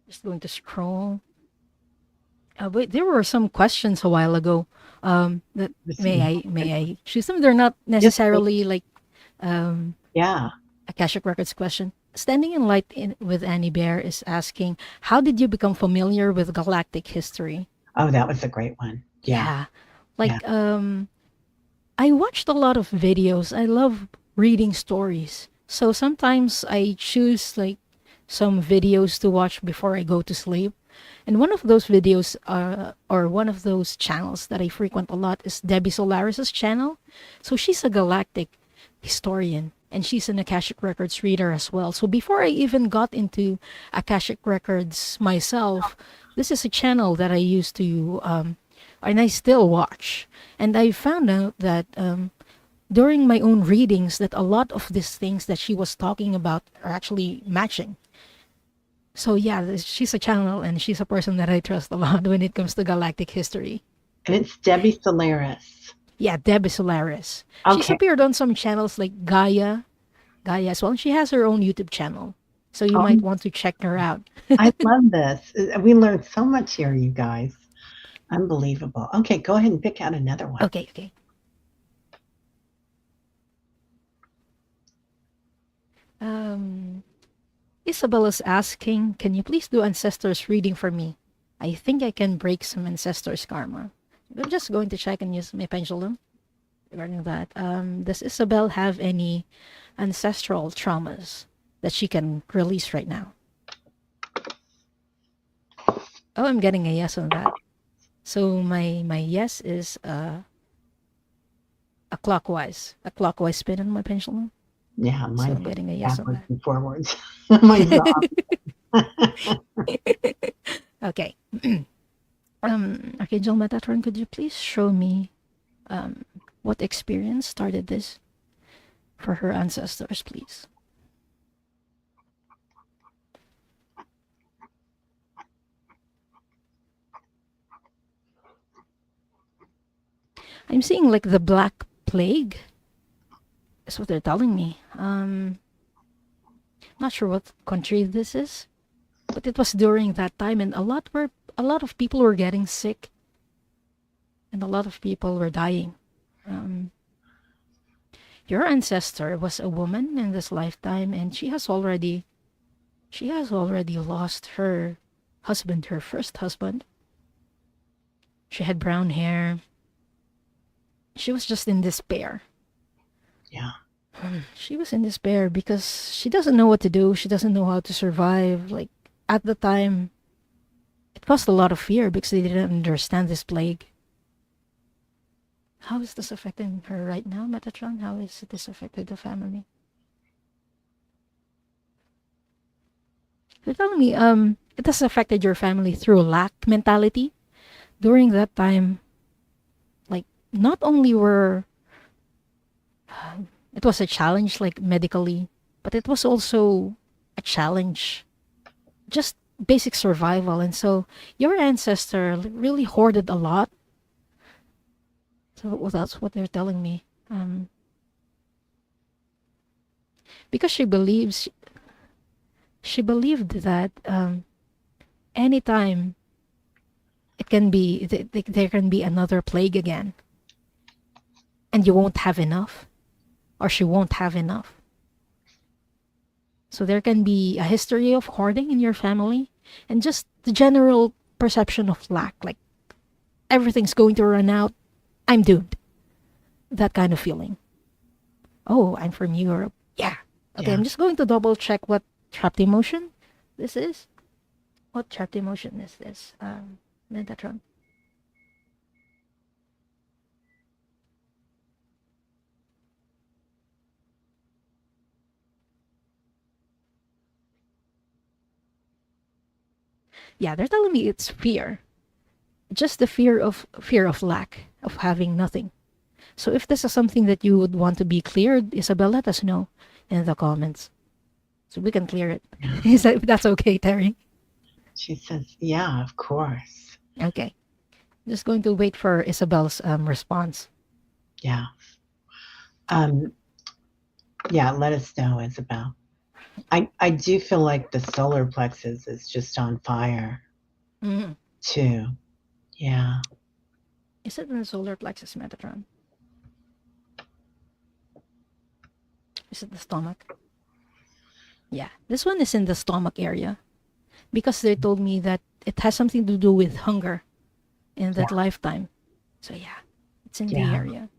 Just going to scroll. But there were some questions a while ago. That may I choose them? They're not Yes, please. necessarily like um Yeah. Akashic Records question. Standing in Light with Annie Bear is asking, how did you become familiar with galactic history? Oh, that was a great one. Yeah. Yeah. Yeah. Like, I watched a lot of videos. I love reading stories. So sometimes I choose like some videos to watch before I go to sleep. And one of those videos, or one of those channels that I frequent a lot is Debbie Solaris's channel. So she's a galactic historian and she's an Akashic Records reader as well. So before I even got into Akashic Records myself, this is a channel that I used to, and I still watch. And I found out that during my own readings that a lot of these things that she was talking about are actually matching. So yeah, she's a channel and she's a person that I trust a lot when it comes to galactic history. And it's Debbie Solaris. Yeah, Debbie Solaris. She's Okay. appeared on some channels like Gaia as well. And she has her own YouTube channel. So you might Oh, want to check her out. I love this. We learned so much here, you guys. Unbelievable. Okay, go ahead and pick out another one. Okay, okay. Um, Isabella's asking, can you please do ancestors reading for me? I think I can break some ancestors karma. I'm just going to check and use my pendulum regarding that. Does Isabelle have any ancestral traumas that she can release right now? Oh, I'm getting a yes on that. So my yes is a clockwise spin on my pendulum. Yeah, So mine's I'm getting a yes on backwards that. and forwards. Mine's off. Okay. Archangel Metatron, could you please show me what experience started this for her ancestors, please? I'm seeing like the Black Plague. That's what they're telling me. Not sure what country this is, but it was during that time, and a lot of people were getting sick, and a lot of people were dying. Um, your ancestor was a woman in this lifetime, and she has already lost her husband, her first husband. She had brown hair. She was just in despair. Yeah. She was in despair because she doesn't know what to do. She doesn't know how to survive. Like at the time, caused a lot of fear because they didn't understand this plague. How is this affecting her right now, Metatron? How is this affected the family? You're telling me, it has affected your family through lack mentality during that time. Like, not only were it was a challenge, like medically, but it was also a challenge, just basic survival. And so, your ancestor really hoarded a lot. So, well, that's what they're telling me. Because she believed that anytime it can be there can be another plague again, and you won't have enough, or she won't have enough. So there can be a history of hoarding in your family, and just the general perception of lack, like everything's going to run out, I'm doomed. That kind of feeling. Oh, I'm from Europe. Yeah. Okay, Yeah. I'm just going to double check what trapped emotion this is. What trapped emotion is this? Metatron. Yeah, they're telling me it's fear. Just the fear of lack, of having nothing. So if this is something that you would want to be cleared, Isabel, let us know in the comments so we can clear it. Yeah. Is that that's okay, Terry? She says, yeah, of course. Okay. Just going to wait for Isabel's response. Yeah. Um, yeah, let us know, Isabel. I do feel like the solar plexus is just on fire Mm. too. Yeah. Is it in the solar plexus, Metatron? Is it the stomach? Yeah, this one is in the stomach area because they told me that it has something to do with hunger in Yeah. that lifetime. So yeah, it's in the Yeah. area.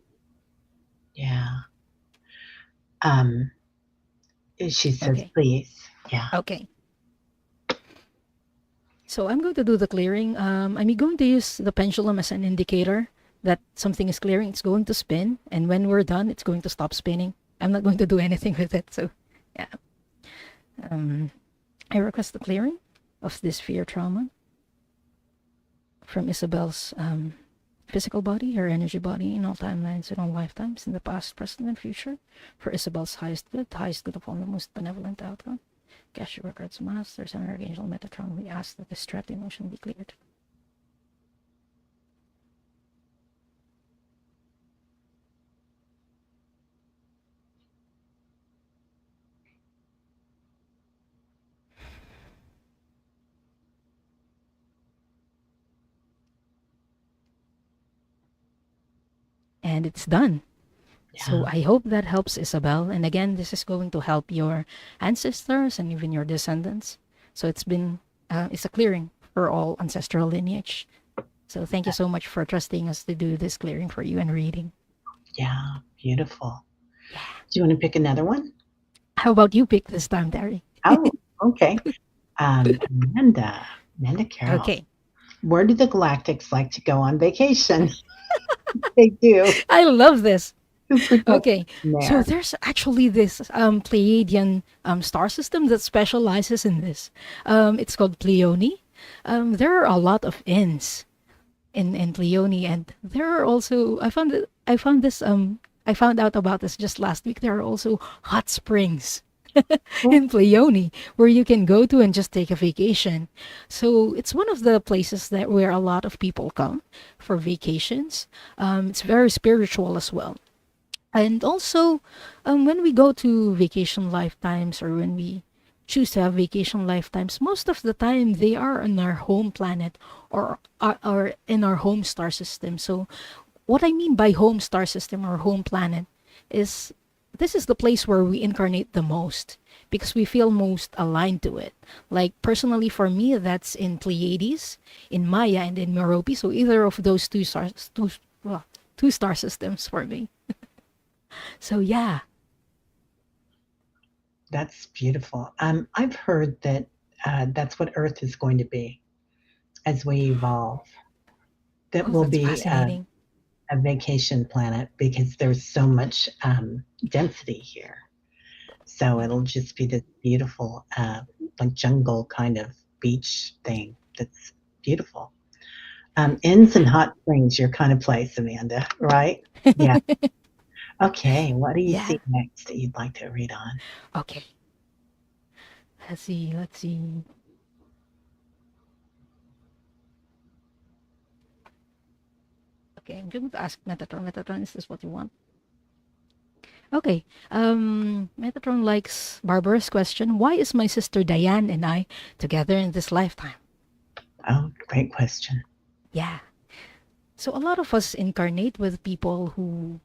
Yeah. Um, she says, Okay. please. Yeah. Okay. So I'm going to do the clearing. I'm going to use the pendulum as an indicator that something is clearing. It's going to spin, and when we're done, it's going to stop spinning. I'm not going to do anything with it. So, yeah. Um, I request the clearing of this fear trauma from Isabel's physical body, her energy body, in all timelines, in all lifetimes, in the past, present, and future, for Isabel's highest good of all, the most benevolent outcome. Akashic Records Masters and Archangel Metatron, we ask that this trapped emotion be cleared. And it's done. So Yeah. I hope that helps Isabel. And again, this is going to help your ancestors and even your descendants. So it's a clearing for all ancestral lineage. So thank you so much for trusting us to do this clearing for you and reading. Yeah. Beautiful. Do you want to pick another one? How about you pick this time, Terry? Oh, okay. Amanda. Amanda Carroll. Okay. Where do the Galactics like to go on vacation? They do. I love this. Who protects Okay, them so there? there's actually this Pleiadian star system that specializes in this. It's called Pleione. There are a lot of inns in Pleione, and there are also I found out about this just last week. There are also hot springs Oh, in Pleione where you can go to and just take a vacation. So it's one of the places that where a lot of people come for vacations. It's very spiritual as well. And also, when we go to vacation lifetimes or when we choose to have vacation lifetimes, most of the time they are on our home planet or in our home star system. So, what I mean by home star system or home planet is this is the place where we incarnate the most because we feel most aligned to it. Like personally for me, that's in Pleiades, in Maya, and in Merope. So either of those well, two star systems for me. So yeah. that's beautiful. I've heard that that's what Earth is going to be. as we evolve. That Oh, will that's be fascinating. a vacation planet because there's so much density here. So it'll just be this beautiful, like jungle kind of beach thing that's beautiful. Inns and hot springs, your kind of place, Amanda, right? Yeah. Okay. What do you Yeah. see next that you'd like to read on? Okay. Let's see. Let's see. Okay, I'm going to ask Metatron. Metatron, is this what you want? Okay. Metatron likes Barbara's question. Why is my sister Diane and I together in this lifetime? Oh, great question. Yeah. So a lot of us incarnate with people who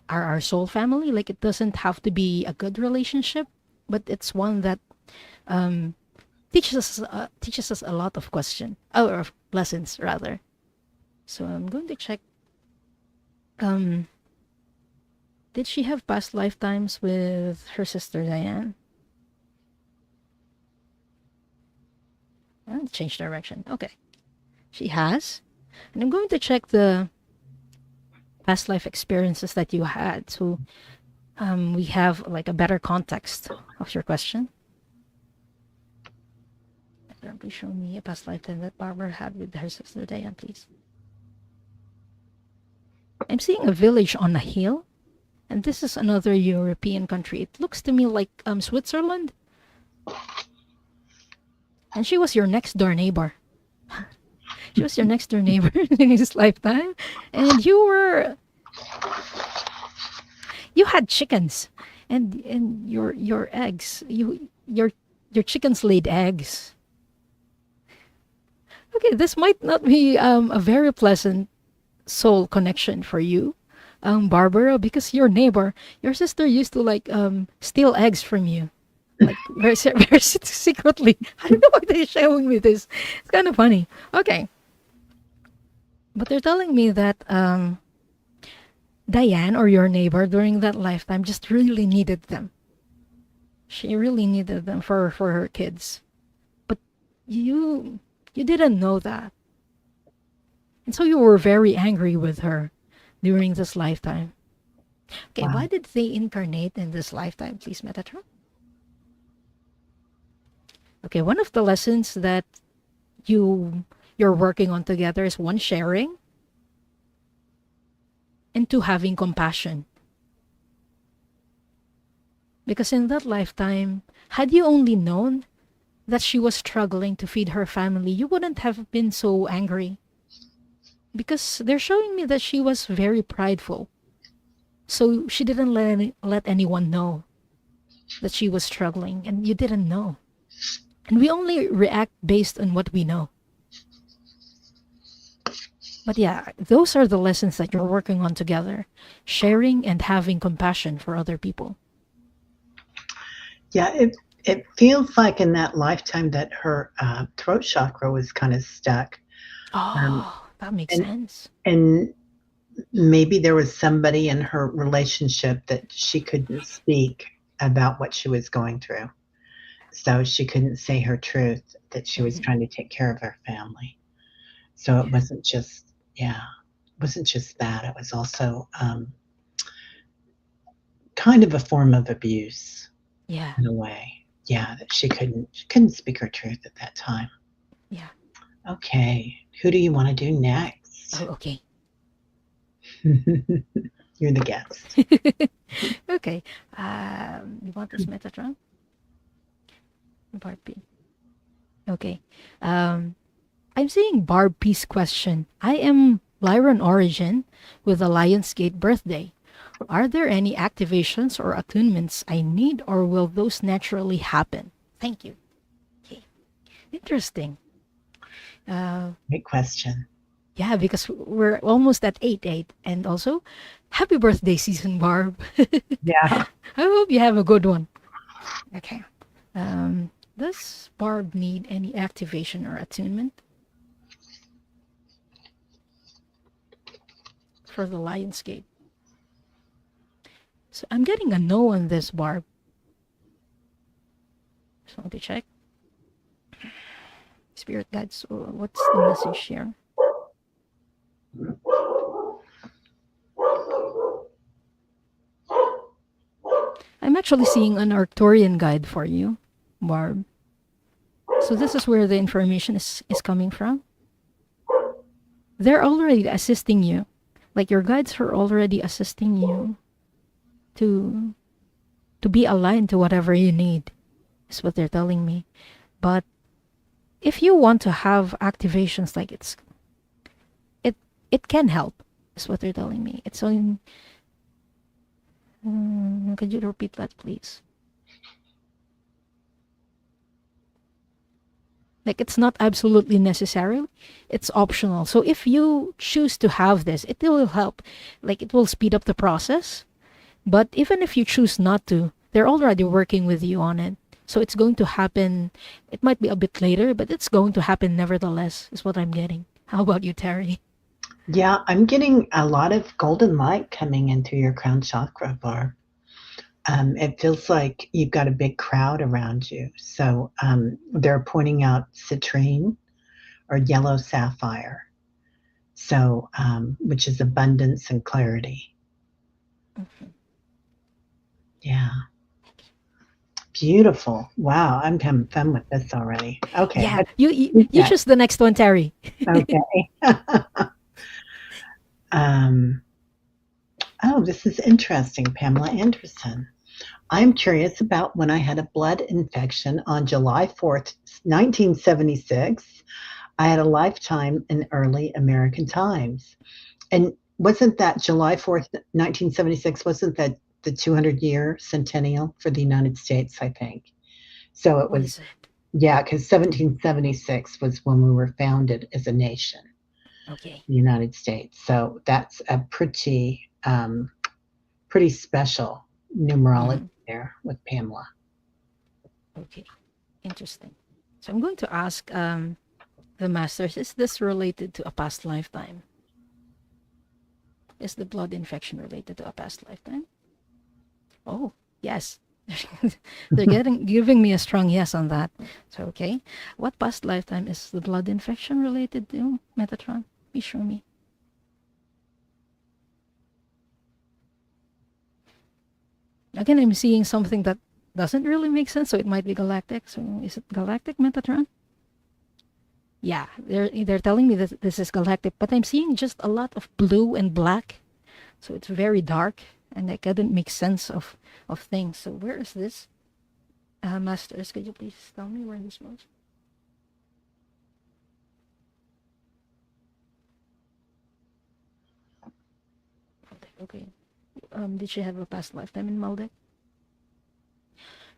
are our soul family. Like it doesn't have to be a good relationship, but it's one that um, teaches us a lot of or of lessons rather. So I'm going to check. Um, did she have past lifetimes with her sister Diane? Change direction. Okay, she has, and I'm going to check the past life experiences that you had. So we have like a better context of your question. Please show me a past lifetime that Barbara had with her sister Diane, please. I'm seeing a village on a hill, and this is another European country. It looks to me like Switzerland. And she was your next door neighbor. She was your next door neighbor in his lifetime, and you had chickens, and your eggs. Your chickens laid eggs. Okay, this might not be a very pleasant soul connection for you, Barbara, because your neighbor, your sister used to like steal eggs from you, like very secretly. I don't know why they're showing me this. It's kind of funny. Okay, but they're telling me that Diane or your neighbor during that lifetime just really needed them. She really needed them for her kids, but you you didn't know that, and so you were very angry with her during this lifetime. Okay, why Wow. did they incarnate in this lifetime, please, Metatron? Okay, one of the lessons that you're working on together is one, sharing, and two, having compassion. Because in that lifetime, had you only known that she was struggling to feed her family, you wouldn't have been so angry. Because they're showing me that she was very prideful. So she didn't let anyone know that she was struggling, and you didn't know. And we only react based on what we know. But yeah, those are the lessons that you're working on together, sharing and having compassion for other people. Yeah, it feels like in that lifetime that her throat chakra was kind of stuck. Um, Oh, that makes and sense. and maybe there was somebody in her relationship that she couldn't speak about what she was going through. So she couldn't say her truth that she was Mhm. trying to take care of her family. So it Yeah. wasn't just, yeah, it wasn't just that. It was also kind of a form of abuse Yeah. in a way. Yeah, that she couldn't speak her truth at that time. Yeah. Okay, who do you want to do next? Oh, okay. You're the guest. Okay. You want this Metatron? Part B. Okay. Um, I'm seeing Barb Peace question. I am Lyran Origin with a Lionsgate birthday. Are there any activations or attunements I need, or will those naturally happen? Thank you. Okay. Interesting. Uh, Great question. yeah, because we're almost at 8-8. And also, happy birthday season, Barb. Yeah. I hope you have a good one. Okay. Um, does Barb need any activation or attunement for the Lionsgate? So I'm getting a no on this, Barb. Just want to check. Spirit guides, what's the message here? I'm actually seeing an Arcturian guide for you, Barb. So this is where the information is coming from. They're already assisting you. Like your guides are already assisting you to be aligned to whatever you need, is what they're telling me. But if you want to have activations like it can help, is what they're telling me. It's on. Could you repeat that, please? Like it's not absolutely necessary, it's optional. So if you choose to have this, it will help. Like it will speed up the process. But even if you choose not to, they're already working with you on it. So it's going to happen. It might be a bit later, but it's going to happen nevertheless, is what I'm getting. How about you, Terry? Yeah, I'm getting a lot of golden light coming in through your crown chakra bar. It feels like you've got a big crowd around you. So they're pointing out citrine or yellow sapphire, so which is abundance and clarity. Mm-hmm. Yeah. Beautiful. Wow, I'm having fun with this already. Okay. Yeah, you choose the next one, Terry. Okay. Oh, this is interesting, Pamela Anderson. I'm curious about when I had a blood infection on July 4th, 1976. I had a lifetime in early American times. And wasn't that July 4th, 1976, wasn't that the 200-year centennial for the United States, I think? So it was, yeah, because 1776 was when we were founded as a nation. Okay. The United States. So that's a pretty special numerology there with Pamela. Okay, interesting. So I'm going to ask the masters, is this related to a past lifetime? Is the blood infection related to a past lifetime? Oh, yes. They're giving me a strong yes on that. So, okay. What past lifetime is the blood infection related to, Metatron? Please show me. Again, I'm seeing something that doesn't really make sense, so it might be galactic. So is it galactic, Metatron? Yeah, they're telling me that this is galactic, but I'm seeing just a lot of blue and black. So it's very dark, and I couldn't make sense of things. So where is this? Masters, could you please tell me where this was? Okay. Did she have a past lifetime in Maldek?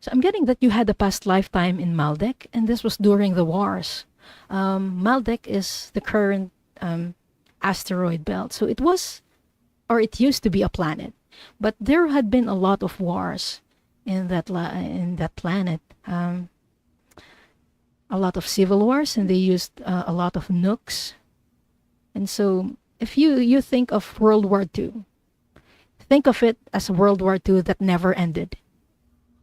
So I'm getting that you had a past lifetime in Maldek, and this was during the wars. Maldek is the current asteroid belt. So it was, or it used to be a planet, but there had been a lot of wars in that planet. A lot of civil wars, and they used a lot of nukes. And so if you think of World War II, think of it as World War II that never ended.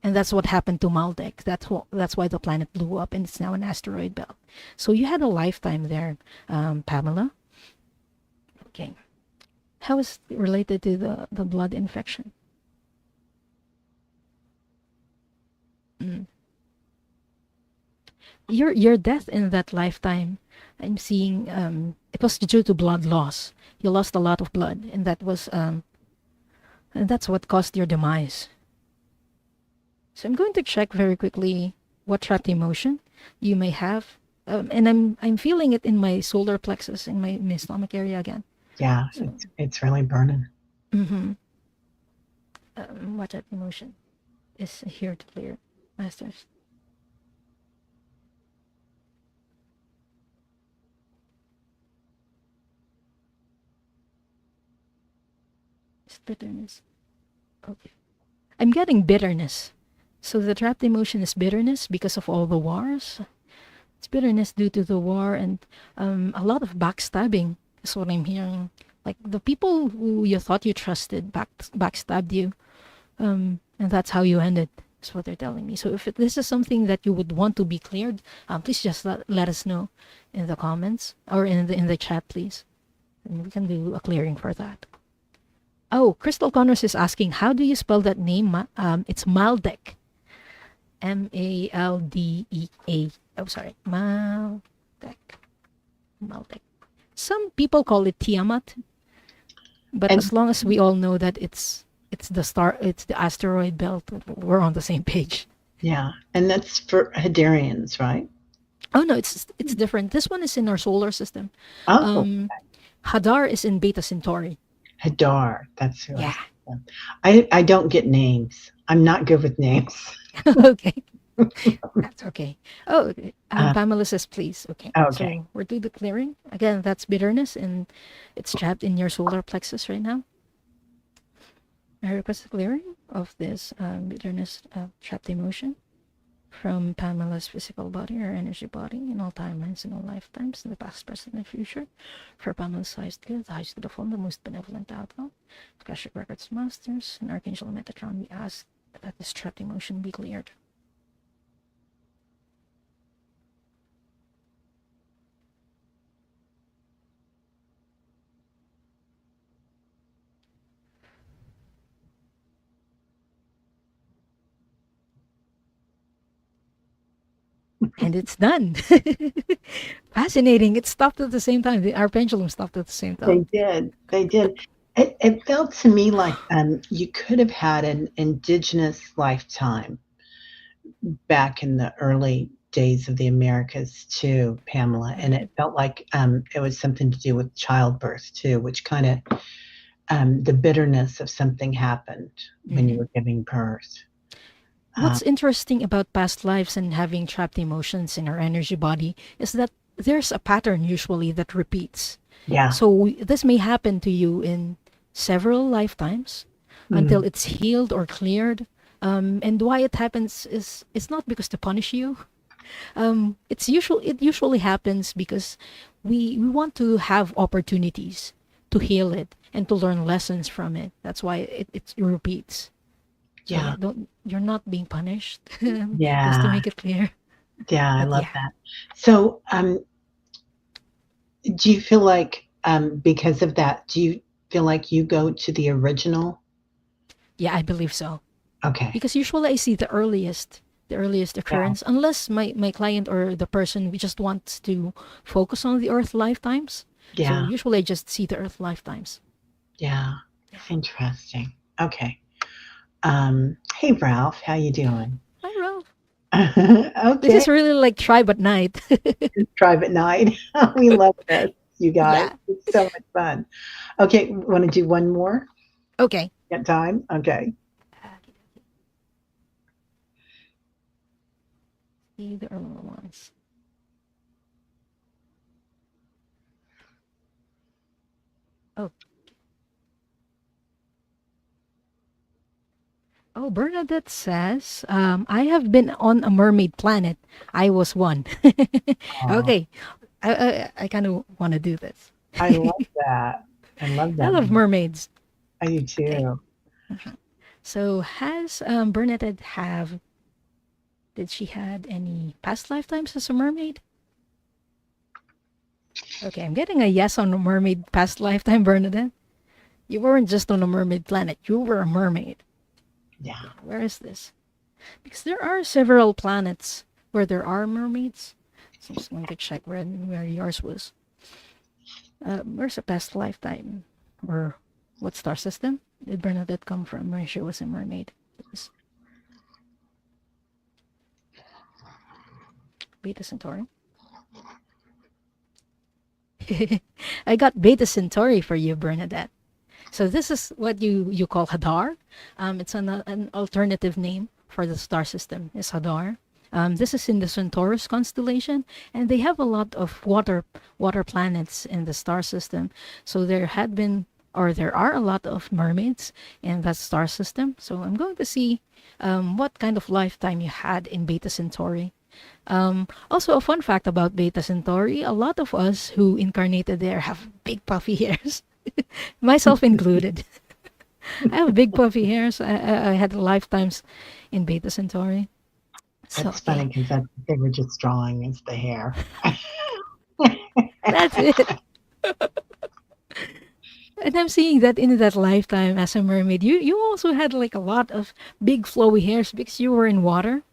And that's what happened to Maldek. That's why the planet blew up, and it's now an asteroid belt. So you had a lifetime there, Pamela. Okay. How is it related to the blood infection? Your death in that lifetime, I'm seeing it was due to blood loss. You lost a lot of blood, and that's what caused your demise. So I'm going to check very quickly what trapped emotion you may have, and I'm feeling it in my solar plexus, in my stomach area again. Yeah, so, it's really burning. Mm-hmm. What trapped emotion is here to clear, masters? It's bitterness. Okay. I'm getting bitterness. So the trapped emotion is bitterness because of all the wars. It's bitterness due to the war and a lot of backstabbing is what I'm hearing. Like the people who you thought you trusted backstabbed you, and that's how you ended. That's what they're telling me. So if this is something that you would want to be cleared, please just let us know in the comments or in the chat, please. And we can do a clearing for that. Oh, Crystal Connors is asking, how do you spell that name? It's Maldek. Maldea. Oh, sorry. Maldek. Maldek. Some people call it Tiamat, but And as long as we all know that it's the asteroid belt, we're on the same page. yeah, and that's for Hadarians, right? Oh no, it's different. This one is in our solar system. Oh, Um, Hadar is in Beta Centauri. Hadar. That's who Yeah. I don't get names. I'm not good with names. Okay. That's okay. Oh, Uh, Pamela says please. Okay. okay. So we're doing the clearing. Again, that's bitterness and it's trapped in your solar plexus right now. I request a clearing of this bitterness trapped emotion from Pamela's physical body or energy body in all timelines and all lifetimes, in the past, present, and future. For Pamela's highest good, the highest good of all, the most benevolent outcome. Akashic Records Masters and Archangel Metatron, we ask that this trapped emotion be cleared. And it's done. Fascinating. It stopped at the same time. Our pendulum stopped at the same They time. did. They did. It felt to me like you could have had an indigenous lifetime back in the early days of the Americas too, Pamela. And it felt like it was something to do with childbirth too, which kind of the bitterness of something happened when you were giving birth. What's interesting about past lives and having trapped emotions in our energy body is that there's a pattern usually that repeats. Yeah. So this may happen to you in several lifetimes until it's healed or cleared. And why it happens is it's not because to punish you. It usually happens because we want to have opportunities to heal it and to learn lessons from it. That's why it repeats. So Yeah. you're not being punished. Just to Yeah. make it clear. Yeah, I But love yeah. that. So, do you feel like because of that, do you feel like you go to the original? Yeah, I believe so. Okay. Because usually I see the earliest Yeah. occurrence, unless my client or the person we just wants to focus on the earth lifetimes. So Yeah. usually I just see the earth lifetimes. Yeah. Interesting. Okay. Hey Ralph, how you doing? Hi, Ralph. This Okay. is really like tribe at night. Private night. We love this, you guys. Yeah. It's so much fun. Okay, want to do one more? Okay. Got time? Okay. See the earlier ones. Oh. Oh, Bernadette says, I have been on a mermaid planet. I was one. Oh, Okay. I kind of want to do this. I love that. I love I that. love mermaids. I do Okay. too. So has Bernadette did she had any past lifetimes as a mermaid? Okay, I'm getting a yes on a mermaid past lifetime, Bernadette. You weren't just on a mermaid planet. You were a mermaid. Yeah. Where is this? Because there are several planets where there are mermaids. So I'm just going to check where yours was. Where's a past lifetime? Or what star system did Bernadette come from where she was a mermaid? Beta Centauri. I got Beta Centauri for you, Bernadette. So this is what you call Hadar. It's an alternative name for the star system is Hadar. This is in the Centaurus constellation, and they have a lot of water planets in the star system. So there are a lot of mermaids in that star system. So I'm going to see what kind of lifetime you had in Beta Centauri. Also, a fun fact about Beta Centauri: a lot of us who incarnated there have big puffy hairs, myself included. I have big puffy hairs. I had lifetimes in Beta Centauri. So That's yeah, funny because they were just drawing is the hair. that's it. And I'm seeing that in that lifetime as a mermaid, you also had like a lot of big flowy hairs because you were in water.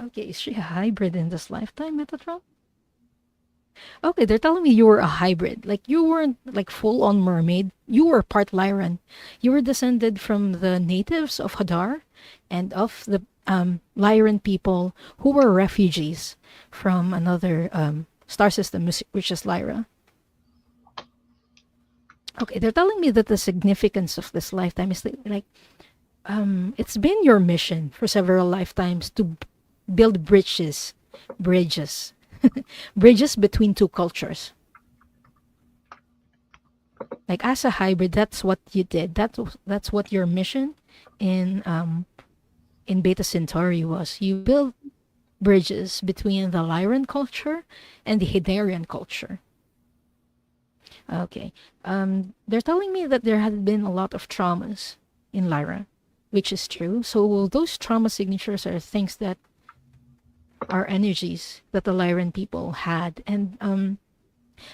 Okay, is she a hybrid in this lifetime, Metatron? Okay, they're telling me you were a hybrid. Like you weren't like full on mermaid. You were part Lyran. You were descended from the natives of Hadar and of the Lyran people who were refugees from another star system, which is Lyra. Okay, they're telling me that the significance of this lifetime is like it's been your mission for several lifetimes to build bridges, bridges between two cultures. Like as a hybrid, that's what you did. That's what your mission in Beta Centauri was. You built bridges between the Lyran culture and the Hidarian culture. Okay. They're telling me that there had been a lot of traumas in Lyra, which is true. So those trauma signatures are things that are energies that the Lyran people had. And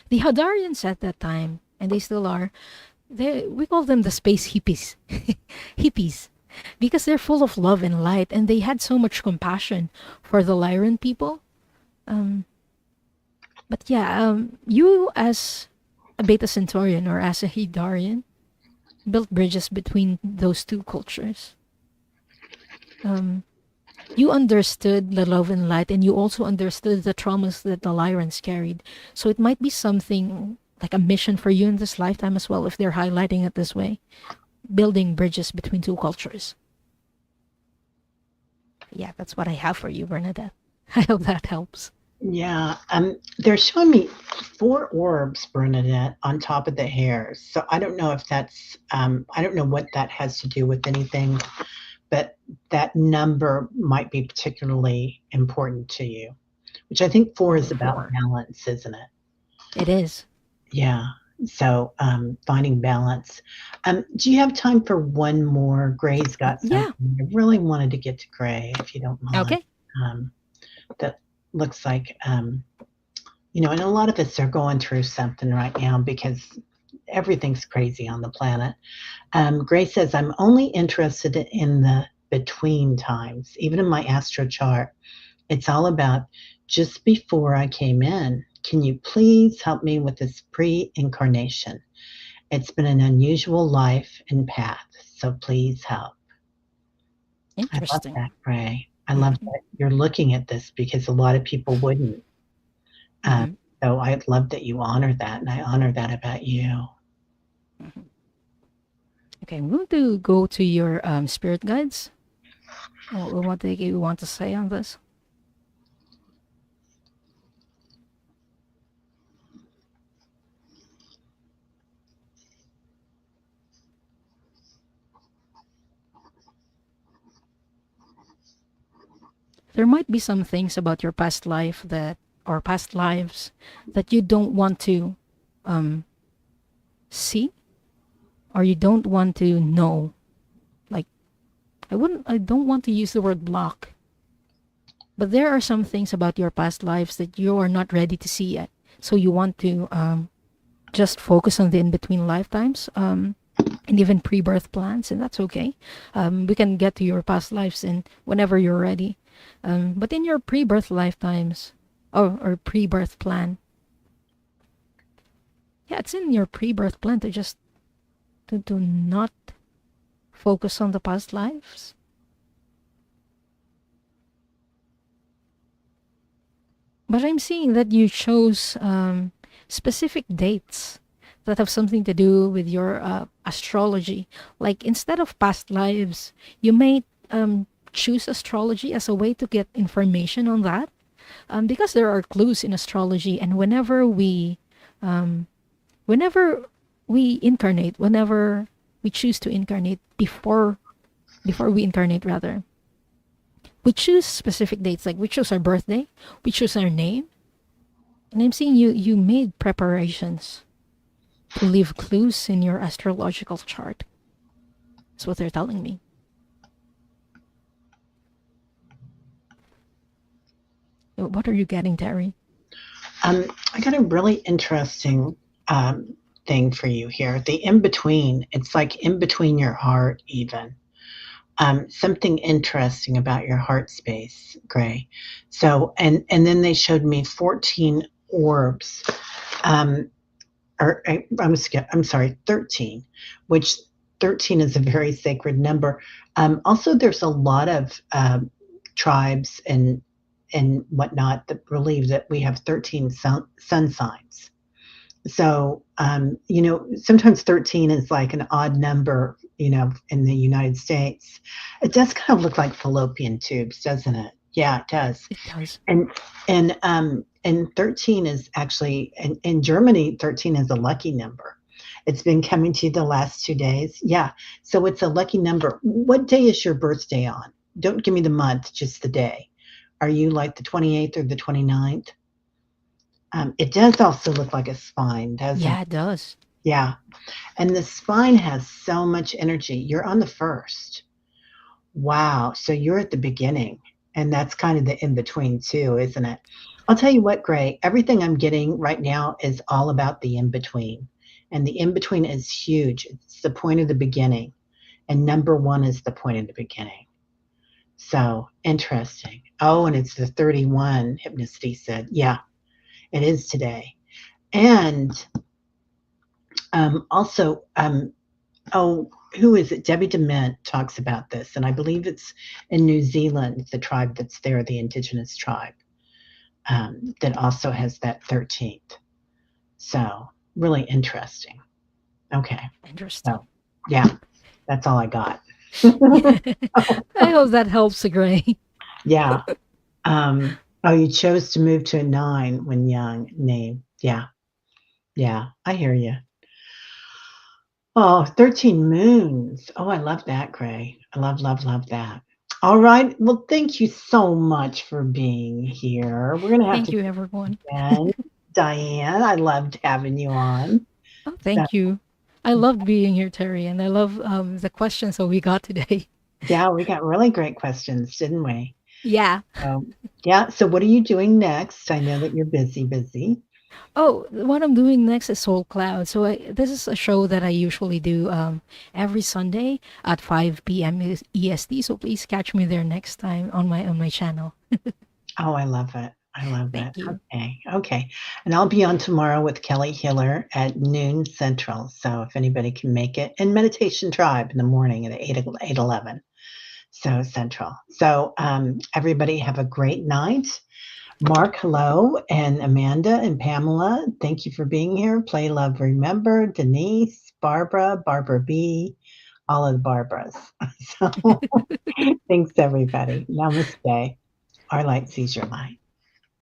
the Hadarians at that time, and they still are, we call them the space hippies. Hippies. Because they're full of love and light, and they had so much compassion for the Lyran people. But yeah, you as a Beta Centaurian or as a Hidarian built bridges between those two cultures. You understood the love and light, and you also understood the traumas that the Lyrans carried. So it might be something like a mission for you in this lifetime as well, if they're highlighting it this way. Building bridges between two cultures. Yeah, that's what I have for you, Bernadette. I hope that helps. Yeah, they're showing me 4 orbs, Bernadette, on top of the hairs. So I don't know if that's, I don't know what that has to do with anything, but that number might be particularly important to you, which I think 4 is Okay, about 4. balance, isn't it? It is. Yeah. So finding balance. Do you have time for one more? Gray's got Yeah. something. I really wanted to get to Gray, if you don't mind. Okay. That looks like, you know, and a lot of us are going through something right now because everything's crazy on the planet. Gray says, I'm only interested in the between times. Even in my astro chart, it's all about just before I came in. Can you please help me with this pre-incarnation? It's been an unusual life and path, so please help. I love Interesting. that, Gray. I love Mm-hmm. that you're looking at this because a lot of people wouldn't. Um, Mm-hmm. so I love that you honor that, and I honor that about you. Mm-hmm. Okay, I'm going to go to your spirit guides. What do you want to say on this? There might be some things about your past life that, or past lives, that you don't want to um, see, or you don't want to know. Like, I don't want to use the word block, but there are some things about your past lives that you are not ready to see yet. So you want to just focus on the in between lifetimes, and even pre birth plans, and that's okay. We can get to your past lives and whenever you're ready. But in your pre birth lifetimes, or pre birth plan, yeah, it's in your pre birth plan to just to not focus on the past lives. But I'm seeing that you chose specific dates that have something to do with your astrology. Like instead of past lives, you may choose astrology as a way to get information on that. Because there are clues in astrology, and whenever we incarnate, whenever we choose to incarnate before we incarnate rather, we choose specific dates. Like we choose our birthday, we choose our name, and I'm seeing you made preparations to leave clues in your astrological chart. That's what they're telling me. What are you getting, Terry? I got a really interesting thing for you here. The in between, it's like in between your heart, even. Something interesting about your heart space, Gray. So, and then they showed me 14 orbs, um, or I'm sorry, 13, which 13 is a very sacred number. Also, there's a lot of tribes and whatnot that believe that we have 13 sun signs. So, sometimes 13 is like an odd number, in the United States. It does kind of look like fallopian tubes, doesn't it? Yeah, it does. It does. And 13 is actually in Germany, 13 is a lucky number. It's been coming to you the last 2 days. Yeah. So it's a lucky number. What day is your birthday on? Don't give me the month, just the day. Are you like the 28th or the 29th? It does also look like a spine, doesn't it? Yeah, it does. Yeah. And the spine has so much energy. You're on the first. Wow. So you're at the beginning. And that's kind of the in between, too, isn't it? I'll tell you what, Gray, everything I'm getting right now is all about the in between. And the in between is huge. It's the point of the beginning. And number one is the point of the beginning. So interesting. Oh, and it's the 31, Hypnosty said. Yeah, it is today. And also, oh, who is it? Debbie DeMint talks about this, and I believe it's in New Zealand, the tribe that's there, the indigenous tribe, that also has that 13th. So really interesting. Okay. Interesting. So yeah, that's all I got. I hope that helps, Gray. Yeah. Oh, you chose to move to a 9 when young name. Yeah. Yeah. I hear you. Oh, 13 moons. Oh, I love that, Gray. I love, love, love that. All right. Well, thank you so much for being here. We're going to have Thank to you, everyone. again. Diane, I loved having you on. Oh, So, thank you. I loved being here, Terry, and I love the questions that we got today. yeah, we got really great questions, didn't we? Yeah. So, yeah. So, what are you doing next? I know that you're busy, busy. Oh, what I'm doing next is Soul Cloud. So this is a show that I usually do every Sunday at 5 p.m. EST. So please catch me there next time on my channel. Oh, I love it. I love it. Thank you. Okay. Okay. And I'll be on tomorrow with Kelly Hiller at noon Central. So if anybody can make it, and Meditation Tribe in the morning at 8:11. So Central. So everybody have a great night. Mark, hello. And Amanda and Pamela, thank you for being here. Play Love Remember, Denise, Barbara, Barbara B, all of the Barbaras. So thanks, everybody. Namaste. Our light sees your light.